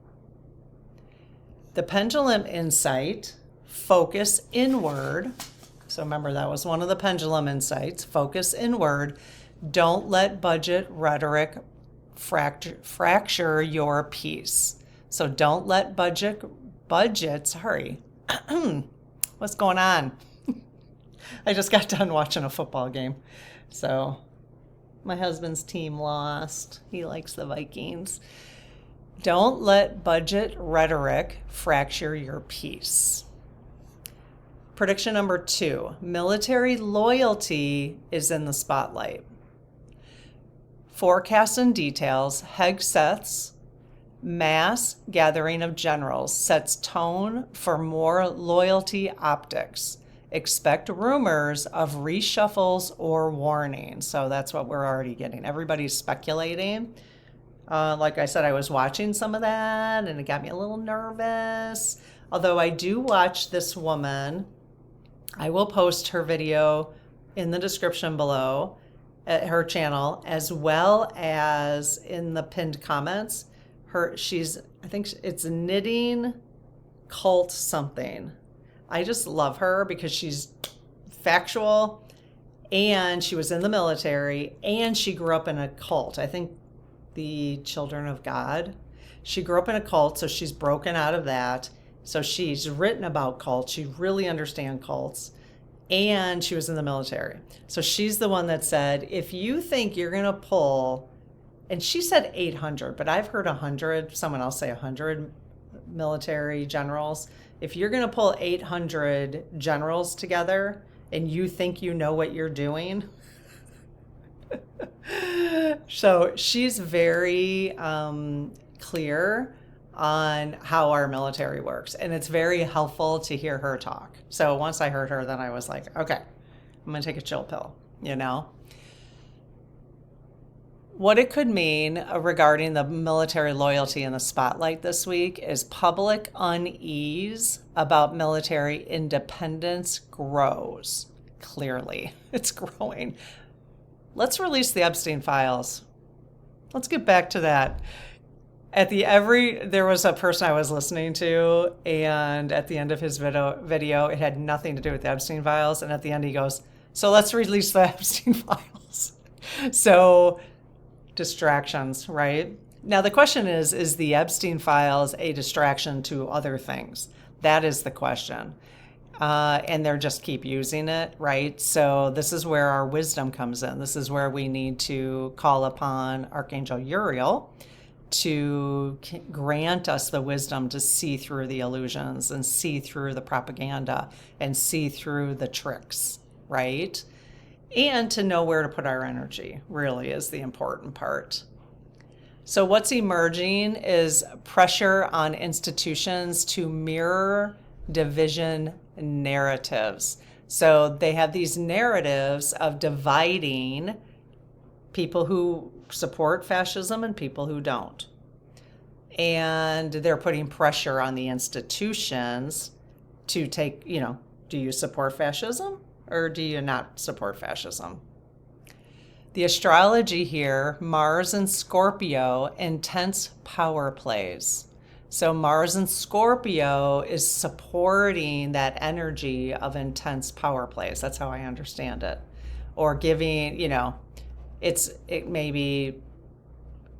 The pendulum insight, focus inward. So remember, that was one of the pendulum insights, focus inward. Don't let budget rhetoric fracture your peace. So don't let budgets, hurry. What's going on? I just got done watching a football game. So my husband's team lost. He likes the Vikings. Don't let budget rhetoric fracture your peace. Prediction number 2, military loyalty is in the spotlight. Forecasts and details, Hegseth's mass gathering of generals sets tone for more loyalty optics. Expect rumors of reshuffles or warnings. So that's what we're already getting. Everybody's speculating. Like I said, I was watching some of that and it got me a little nervous. Although I do watch this woman. I will post her video in the description below at her channel, as well as in the pinned comments. I think it's knitting cult something. I just love her because she's factual, and she was in the military, and she grew up in a cult. I think the Children of God. She grew up in a cult, so she's broken out of that. So she's written about cults. She really understands cults. And she was in the military. So she's the one that said, if you think you're going to pull, and she said 800, but I've heard 100, someone else say 100 military generals. If you're going to pull 800 generals together and you think you know what you're doing. So she's very clear on how our military works. And it's very helpful to hear her talk. So once I heard her, then I was like, okay, I'm going to take a chill pill, you know? What it could mean regarding the military loyalty in the spotlight this week is public unease about military independence grows. Clearly, it's growing. Let's release the Epstein files. Let's get back to that. There was a person I was listening to, and at the end of his video, it had nothing to do with the Epstein files. And at the end, he goes, so let's release the Epstein files. So distractions, right? Now, the question is the Epstein files a distraction to other things? That is the question. And they're just keep using it, right? So this is where our wisdom comes in. This is where we need to call upon Archangel Uriel to grant us the wisdom to see through the illusions and see through the propaganda and see through the tricks, right? And to know where to put our energy really is the important part. So what's emerging is pressure on institutions to mirror division narratives. So they have these narratives of dividing people who support fascism and people who don't. And they're putting pressure on the institutions to take, do you support fascism or do you not support fascism? The astrology here, Mars and Scorpio, intense power plays. So Mars and Scorpio is supporting that energy of intense power plays. That's how I understand it. or giving, it may be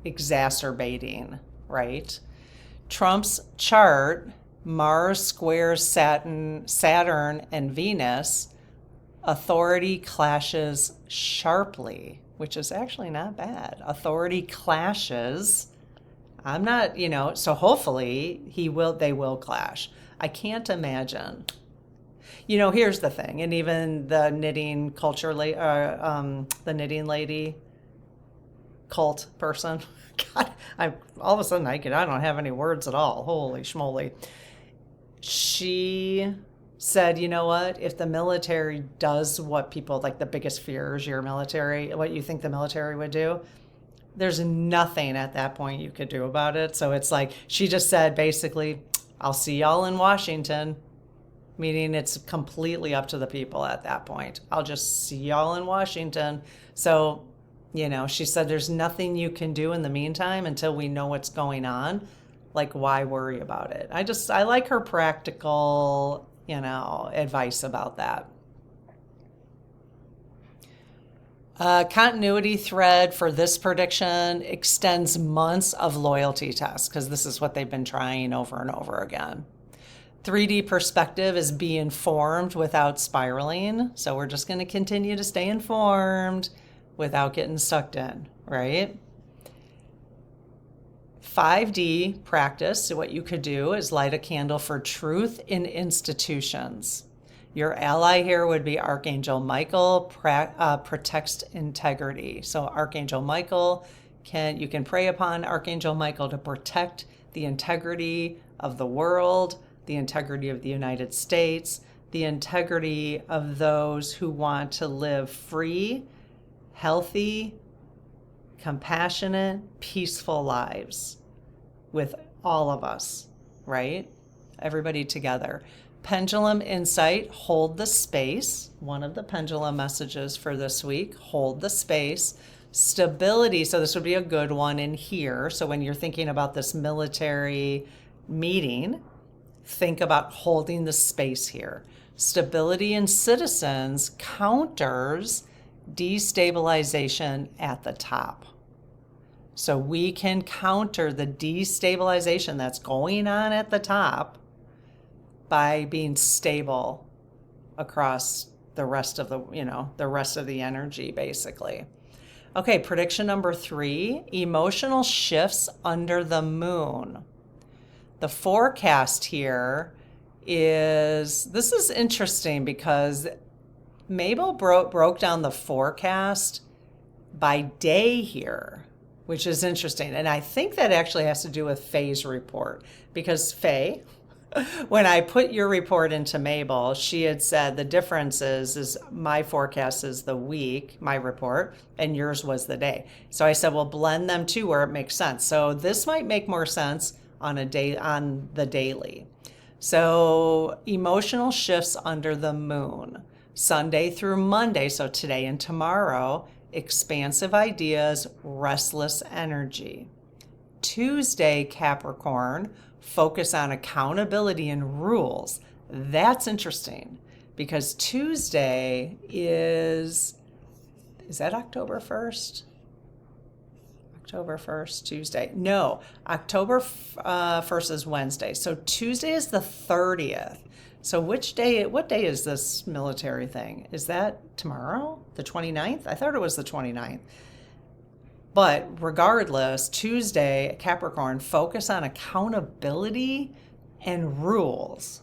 exacerbating, right? Trump's chart, Mars squares Saturn and Venus, authority clashes sharply, which is actually not bad. Authority clashes. I'm not, so hopefully they will clash. I can't imagine. Here's the thing, and even the knitting culture, the knitting lady cult person, God, all of a sudden I don't have any words at all. Holy schmoly. She said, you know what, if the military does what people, like the biggest fear is your military, what you think the military would do, there's nothing at that point you could do about it. So it's like, she just said basically, I'll see y'all in Washington, meaning it's completely up to the people at that point. I'll just see y'all in Washington. So, she said there's nothing you can do in the meantime until we know what's going on. Like, why worry about it? I like her practical, advice about that. Continuity thread for this prediction extends months of loyalty tests, because this is what they've been trying over and over again. 3D perspective is be informed without spiraling. So we're just going to continue to stay informed without getting sucked in, right? 5D practice, so what you could do is light a candle for truth in institutions. Your ally here would be Archangel Michael, protects integrity. So Archangel Michael, you can pray upon Archangel Michael to protect the integrity of the world, the integrity of the United States, the integrity of those who want to live free, healthy, compassionate, peaceful lives with all of us, right? Everybody together. Pendulum insight, hold the space. One of the pendulum messages for this week, hold the space. Stability, so this would be a good one in here. So when you're thinking about this military meeting, think about holding the space here. Stability in citizens counters destabilization at the top. So we can counter the destabilization that's going on at the top by being stable across the rest of the energy, basically. Okay, prediction number 3, emotional shifts under the moon. The forecast here this is interesting because Mabel broke down the forecast by day here, which is interesting. And I think that actually has to do with Faye's report, because Faye, when I put your report into Mabel, she had said the difference is my forecast is the week, my report, and yours was the day. So I said, well, blend them two where it makes sense. So this might make more sense on the daily. So emotional shifts under the moon, Sunday through Monday, so today and tomorrow, expansive ideas, restless energy. Tuesday, Capricorn, focus on accountability and rules. That's interesting because Tuesday is that October 1st? October 1st, Tuesday. No, October 1st is Wednesday. So Tuesday is the 30th. So what day is this military thing? Is that tomorrow? The 29th? I thought it was the 29th. But regardless, Tuesday, Capricorn, focus on accountability and rules.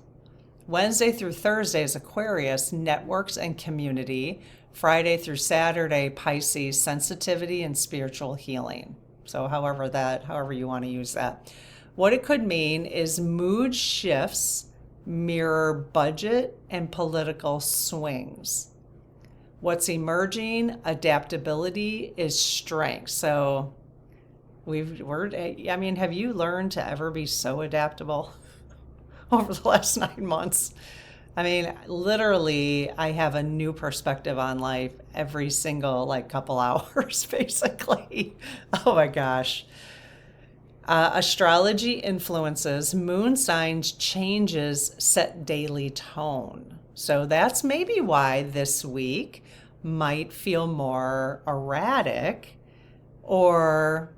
Wednesday through Thursday is Aquarius, networks and community. Friday through Saturday, Pisces, sensitivity and spiritual healing. So however you want to use that. What it could mean is mood shifts mirror budget and political swings. What's emerging, adaptability, is strength. So have you learned to ever be so adaptable over the last 9 months? I mean, literally, I have a new perspective on life every single couple hours, basically. Oh my gosh. Astrology influences, moon signs changes set daily tone. So that's maybe why this week might feel more erratic or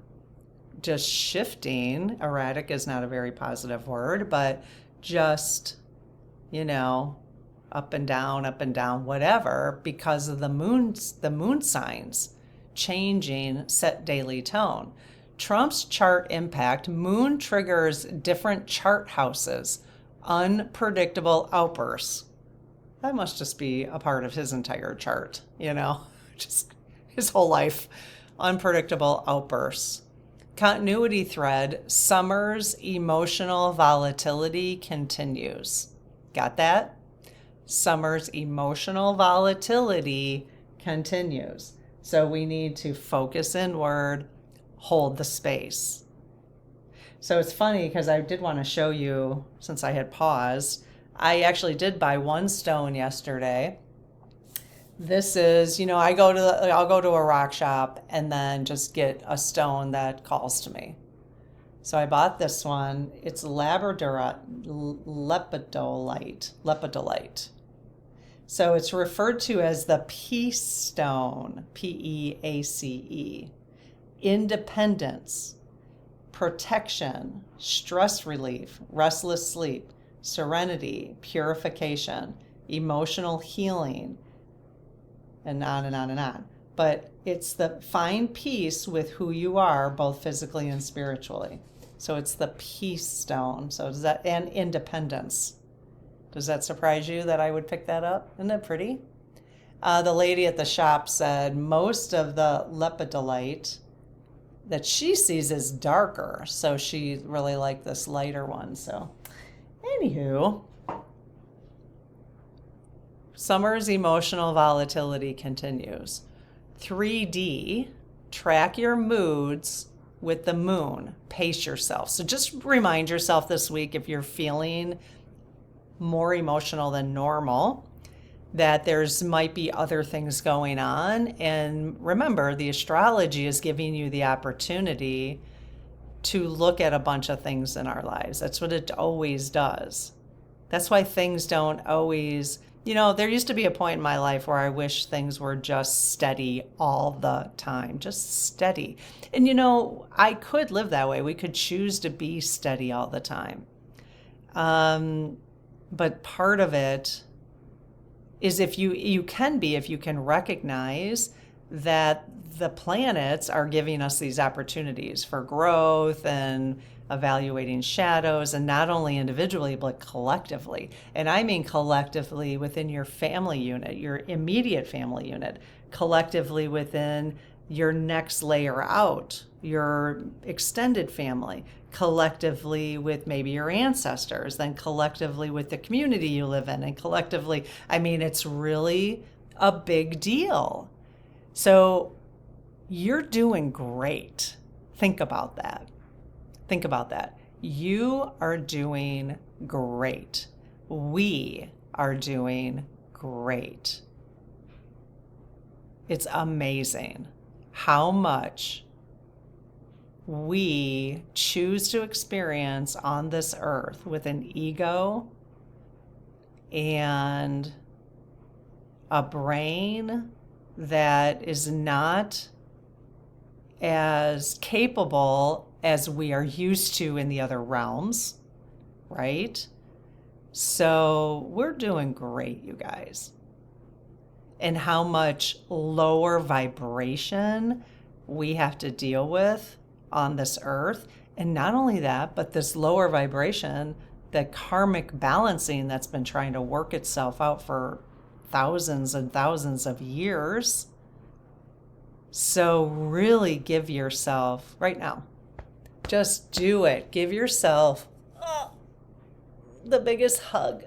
just shifting. Erratic is not a very positive word, but just, up and down, whatever, because of the moon signs changing set daily tone. Trump's chart impact, moon triggers different chart houses, unpredictable outbursts. That must just be a part of his entire chart, just his whole life. Unpredictable outbursts. Continuity thread, summer's emotional volatility continues. Got that? Summer's emotional volatility continues. So we need to focus inward, hold the space. So it's funny because I did want to show you, since I had paused, I actually did buy one stone yesterday. This is, I'll go to a rock shop and then just get a stone that calls to me. So I bought this one. It's lepidolite. So it's referred to as the peace stone, Peace. Independence, protection, stress relief, restless sleep, serenity, purification, emotional healing, and on and on and on. But it's the find peace with who you are, both physically and spiritually. So it's the peace stone. So does that, and independence. Does that surprise you that I would pick that up? Isn't that pretty? The lady at the shop said most of the lepidolite that she sees is darker. So she really liked this lighter one. So anywho, summer's emotional volatility continues. 3D, track your moods with the moon. Pace yourself. So just remind yourself this week, if you're feeling more emotional than normal, that there's might be other things going on. And remember, the astrology is giving you the opportunity to look at a bunch of things in our lives. That's what it always does. That's why things don't always, there used to be a point in my life where I wish things were just steady all the time, just steady. And I could live that way. We could choose to be steady all the time. But part of it is if you can recognize that the planets are giving us these opportunities for growth and evaluating shadows, and not only individually, but collectively. And I mean collectively within your family unit, your immediate family unit, collectively within your next layer out, your extended family, collectively with maybe your ancestors, then collectively with the community you live in, and collectively, it's really a big deal. So you're doing great. Think about that. You are doing great. We are doing great. It's amazing how much we choose to experience on this earth with an ego and a brain that is not as capable as we are used to in the other realms, right? So we're doing great, you guys. And how much lower vibration we have to deal with on this earth. And not only that, but this lower vibration, the karmic balancing that's been trying to work itself out for thousands and thousands of years. So really give yourself, right now, just do it. Give yourself the biggest hug.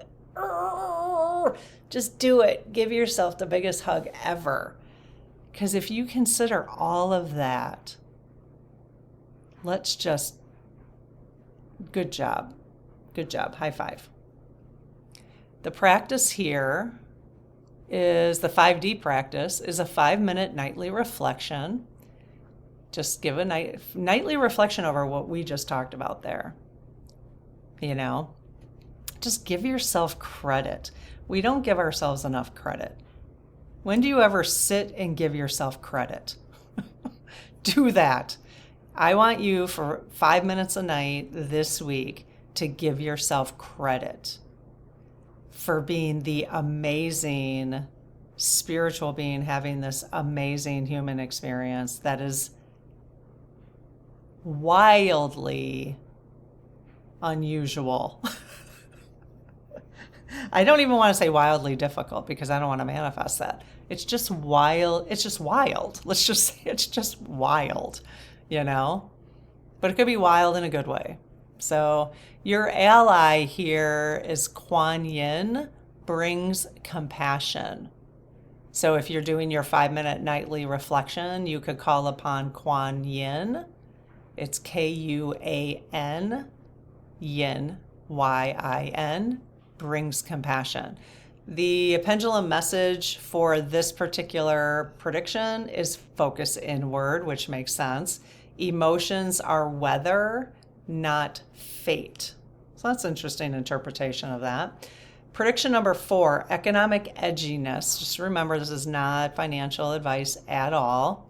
Just do it. Give yourself the biggest hug ever. Because if you consider all of that, good job. Good job. High five. The practice here is the 5D practice, is a 5-minute nightly reflection. Just give a nightly reflection over what we just talked about there. Just give yourself credit. We don't give ourselves enough credit. When do you ever sit and give yourself credit? Do that. I want you for 5 minutes a night this week to give yourself credit for being the amazing spiritual being, having this amazing human experience that is wildly unusual. I don't even want to say wildly difficult because I don't want to manifest that. It's just wild. It's just wild. Let's just say it's just wild, you know? But it could be wild in a good way. So your ally here is Kuan Yin, brings compassion. So if you're doing your 5-minute nightly reflection, you could call upon Kuan Yin. It's Kuan, Yin, Yin, brings compassion. The pendulum message for this particular prediction is focus inward, which makes sense. Emotions are weather, not fate. So that's an interesting interpretation of that. Prediction number 4, economic edginess. Just remember, this is not financial advice at all.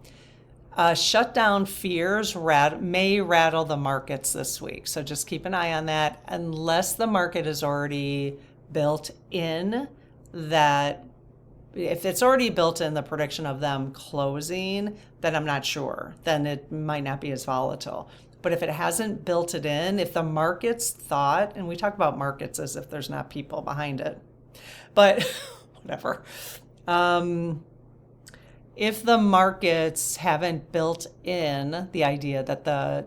Shutdown fears may rattle the markets this week. So just keep an eye on that unless the market is already built in that. If it's already built in the prediction of them closing, then I'm not sure. Then it might not be as volatile. But if it hasn't built it in, if the markets thought, and we talk about markets as if there's not people behind it, but whatever. If the markets haven't built in the idea that the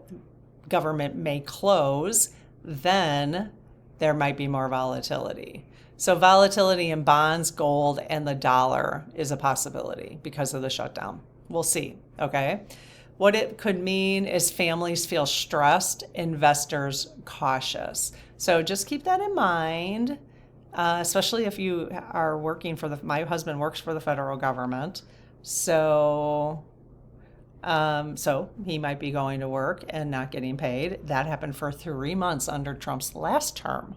government may close, then there might be more volatility. So volatility in bonds, gold, and the dollar is a possibility because of the shutdown. We'll see, okay? What it could mean is families feel stressed, investors cautious. So just keep that in mind, especially if you are working for my husband works for the federal government. So he might be going to work and not getting paid. That happened for 3 months under Trump's last term.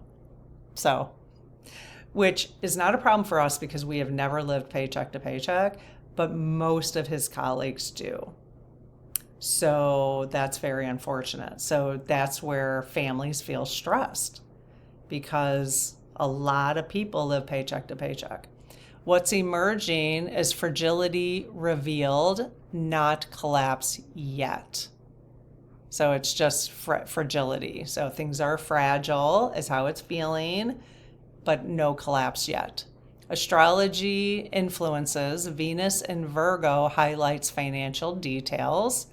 So, which is not a problem for us because we have never lived paycheck to paycheck, but most of his colleagues do. So that's very unfortunate. So that's where families feel stressed because a lot of people live paycheck to paycheck. What's emerging is fragility revealed, not collapse yet. So it's just fragility. So things are fragile is how it's feeling, but no collapse yet. Astrology influences Venus in Virgo highlights financial details,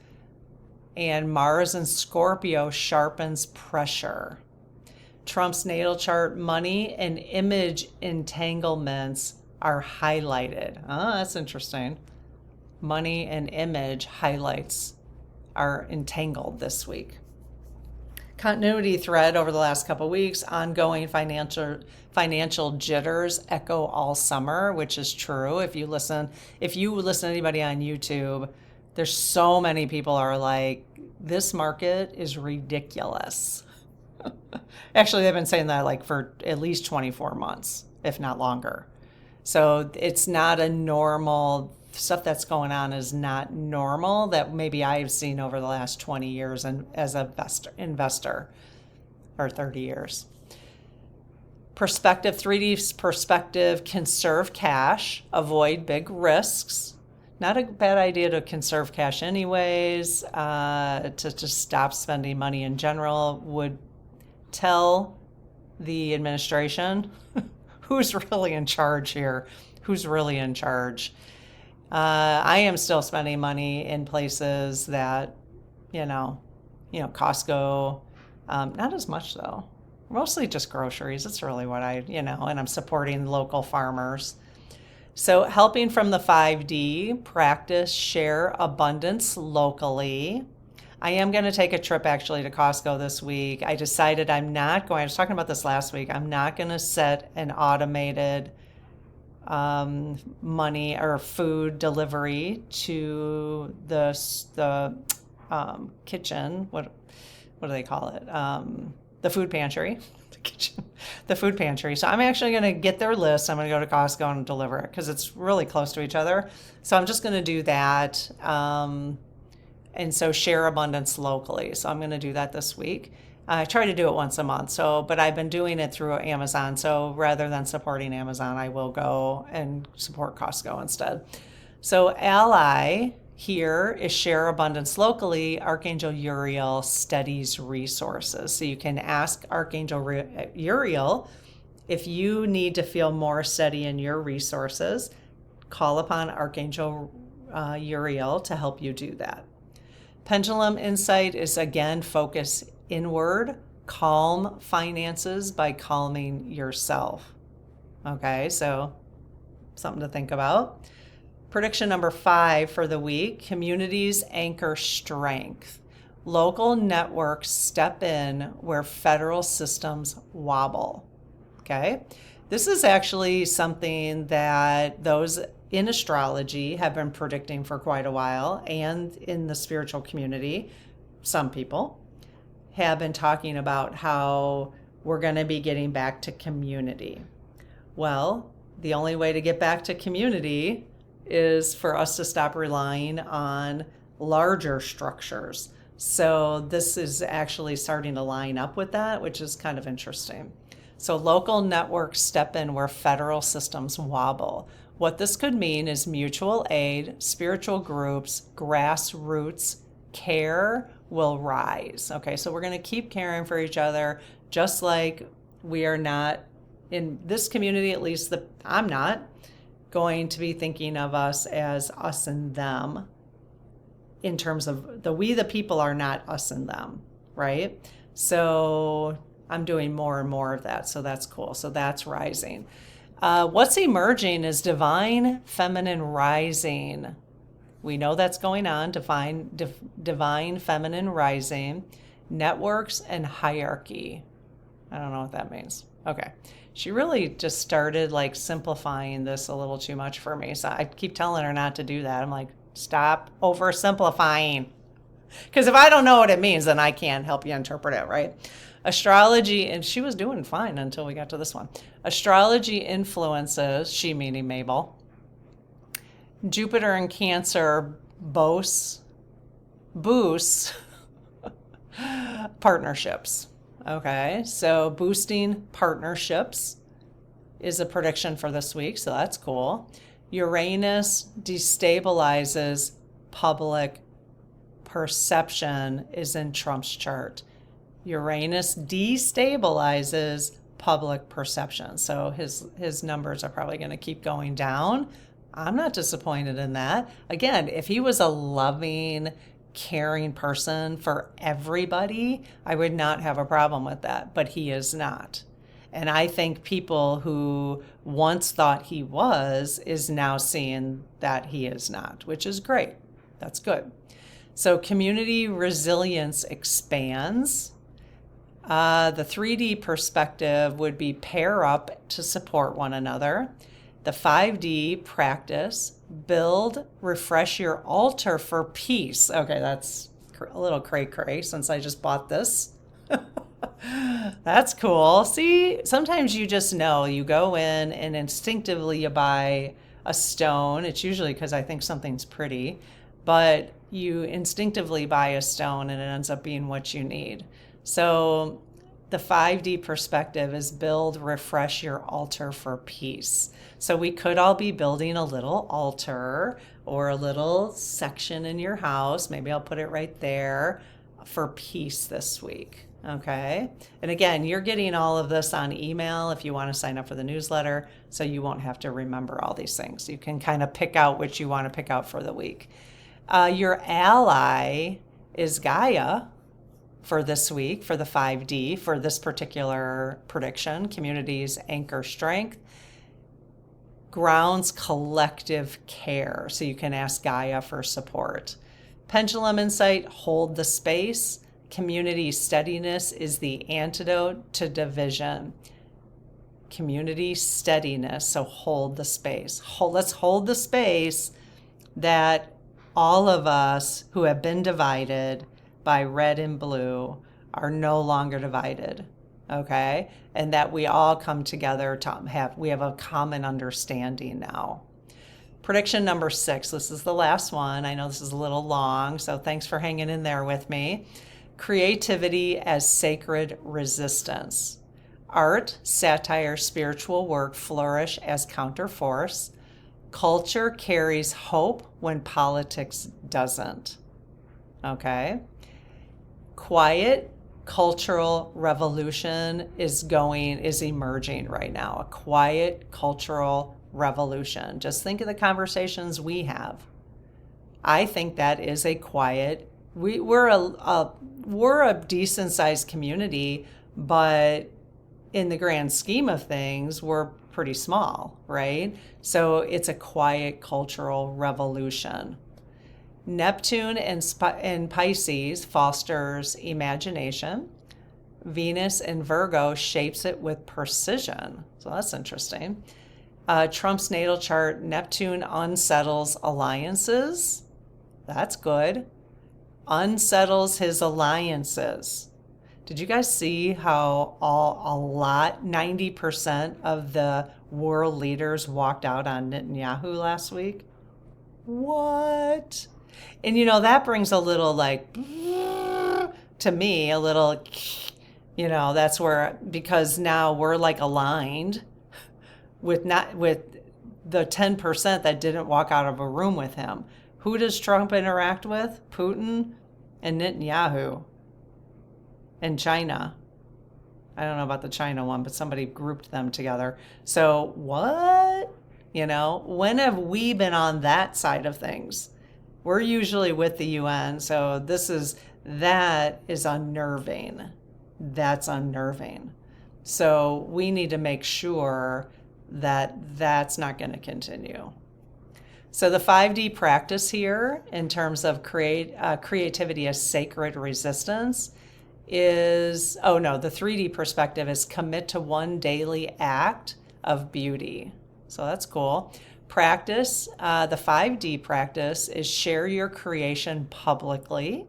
and Mars in Scorpio sharpens pressure. Trump's natal chart, money and image entanglements are highlighted. Oh, that's interesting. Money and image highlights are entangled this week. Continuity thread over the last couple of weeks, ongoing financial jitters echo all summer, which is true. If you listen to anybody on YouTube, there's so many people are like, this market is ridiculous. Actually, they've been saying that like for at least 24 months, if not longer. So it's not a normal, stuff that's going on is not normal that maybe I've seen over the last 20 years and as an investor, or 30 years. Perspective, 3D perspective, conserve cash, avoid big risks. Not a bad idea to conserve cash anyways, to just stop spending money in general. Would tell the administration who's really in charge here, who's really in charge. I am still spending money in places that, Costco, not as much though. Mostly just groceries. It's really what and I'm supporting local farmers. So helping from the 5D, practice, share abundance locally. I am going to take a trip actually to Costco this week. I decided I was talking about this last week, I'm not going to set an automated money or food delivery to the kitchen. What do they call it? The food pantry. kitchen, the food pantry. So I'm actually going to get their list. I'm going to go to Costco and deliver it because it's really close to each other. So I'm just going to do that. And so share abundance locally. So I'm going to do that this week. I try to do it once a month. But I've been doing it through Amazon. So rather than supporting Amazon, I will go and support Costco instead. So ally here is share abundance locally. Archangel Uriel steadies resources. So you can ask Archangel Uriel if you need to feel more steady in your resources. Call upon Archangel Uriel to help you do that. Pendulum insight is again focus inward. Calm finances by calming yourself. Okay, so something to think about. Prediction number 5 for the week, communities anchor strength. Local networks step in where federal systems wobble. Okay, this is actually something that those in astrology have been predicting for quite a while, and in the spiritual community, some people have been talking about how we're going to be getting back to community. Well, the only way to get back to community is for us to stop relying on larger structures. So this is actually starting to line up with that, which is kind of interesting. So local networks step in where federal systems wobble. What this could mean is mutual aid, spiritual groups, grassroots care will rise. Okay, so we're going to keep caring for each other, just like we are not, in this community at least, I'm not going to be thinking of us as us and them in terms of we the people are not us and them, right? So I'm doing more and more of that, so that's cool. So that's rising. What's emerging is divine feminine rising. We know that's going on, divine feminine rising, networks and hierarchy. I don't know what that means. Okay. She really just started like simplifying this a little too much for me. So I keep telling her not to do that. I'm like, stop oversimplifying. Because if I don't know what it means, then I can't help you interpret it, right? Astrology, and she was doing fine until we got to this one. Astrology influences, she meaning Mabel, Jupiter in Cancer boosts partnerships. Okay, so boosting partnerships is a prediction for this week, so that's cool. Uranus destabilizes public perception is in Trump's chart. Uranus destabilizes public perception. So his numbers are probably going to keep going down. I'm not disappointed in that. Again, if he was a loving, caring person for everybody, I would not have a problem with that, but he is not. And I think people who once thought he was is now seeing that he is not, which is great. That's good. So community resilience expands. The 3D perspective would be pair up to support one another. The 5D practice, build, refresh your altar for peace. Okay, that's a little cray-cray since I just bought this. That's cool. See, sometimes you just know. You go in and instinctively you buy a stone. It's usually because I think something's pretty, but you instinctively buy a stone and it ends up being what you need. So the 5D perspective is build, refresh your altar for peace. So we could all be building a little altar or a little section in your house. Maybe I'll put it right there for peace this week. Okay. And again, you're getting all of this on email if you want to sign up for the newsletter, so you won't have to remember all these things. You can kind of pick out which you want to pick out for the week. Your ally is Gaia for this week, for the 5D, for this particular prediction. Communities anchor strength, grounds collective care. So you can ask Gaia for support. Pendulum insight, hold the space. Community steadiness is the antidote to division. Community steadiness, so hold the space. Let's hold the space that all of us who have been divided by red and blue are no longer divided okay? And that we all come together to we have a common understanding now. Prediction number 6. This is the last one. I know this is a little long, so thanks for hanging in there with me. Creativity as sacred resistance. Art, satire, spiritual work flourish as counterforce. Culture carries hope when politics doesn't. Okay? Quiet cultural revolution is emerging right now. A quiet cultural revolution. Just think of the conversations we have. I think that is a quiet. We're a decent sized community, but in the grand scheme of things, we're pretty small, right? So it's a quiet cultural revolution. Neptune in Pisces fosters imagination. Venus in Virgo shapes it with precision. So that's interesting. Trump's natal chart, Neptune unsettles alliances. That's good. Unsettles his alliances. Did you guys see how 90% of the world leaders walked out on Netanyahu last week? What? And that brings a little to me, a little, that's where, because now we're aligned with the 10% that didn't walk out of a room with him. Who does Trump interact with? Putin and Netanyahu and China. I don't know about the China one, but somebody grouped them together. So what? When have we been on that side of things? We're usually with the UN. So that is unnerving. That's unnerving. So we need to make sure that that's not going to continue. So the 5D practice here in terms of creativity as sacred resistance is, the 3D perspective is commit to one daily act of beauty. So that's cool. Practice, the 5D practice is share your creation publicly.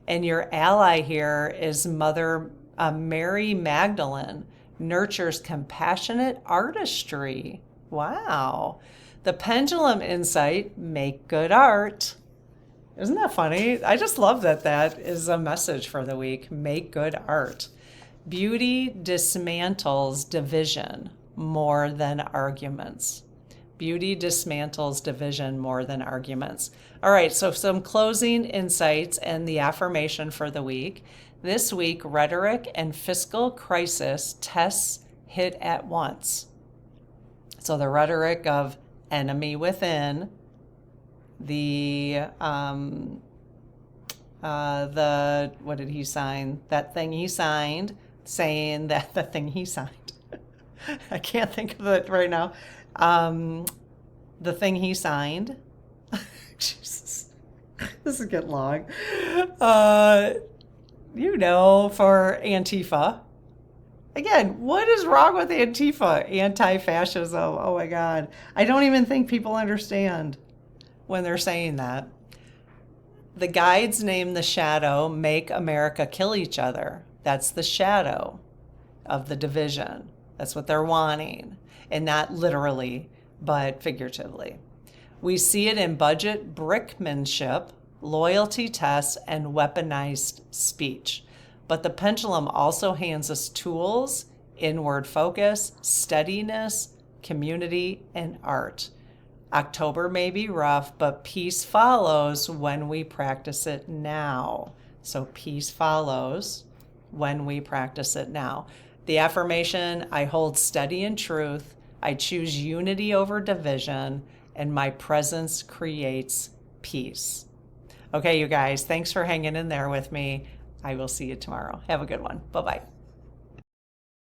And your ally here is Mother Mary Magdalene, nurtures compassionate artistry. Wow. The pendulum insight, make good art. Isn't that funny? I just love that is a message for the week. Make good art. Beauty dismantles division more than arguments. Beauty dismantles division more than arguments. All right, so some closing insights and the affirmation for the week. This week, rhetoric and fiscal crisis tests hit at once. So the rhetoric of enemy within, what did he sign? That thing he signed, saying that the thing he signed. I can't think of it right now. The thing he signed. Jesus, this is getting long. For Antifa. Again, what is wrong with Antifa? Anti-fascism. Oh my God. I don't even think people understand when they're saying that. The guides name the shadow, make America kill each other. That's the shadow of the division. That's what they're wanting. And not literally, but figuratively. We see it in budget brickmanship, loyalty tests, and weaponized speech. But the pendulum also hands us tools, inward focus, steadiness, community, and art. October may be rough, but peace follows when we practice it now. So peace follows when we practice it now. The affirmation, I hold steady in truth, I choose unity over division, and my presence creates peace. Okay, you guys, thanks for hanging in there with me. I will see you tomorrow. Have a good one. Bye-bye.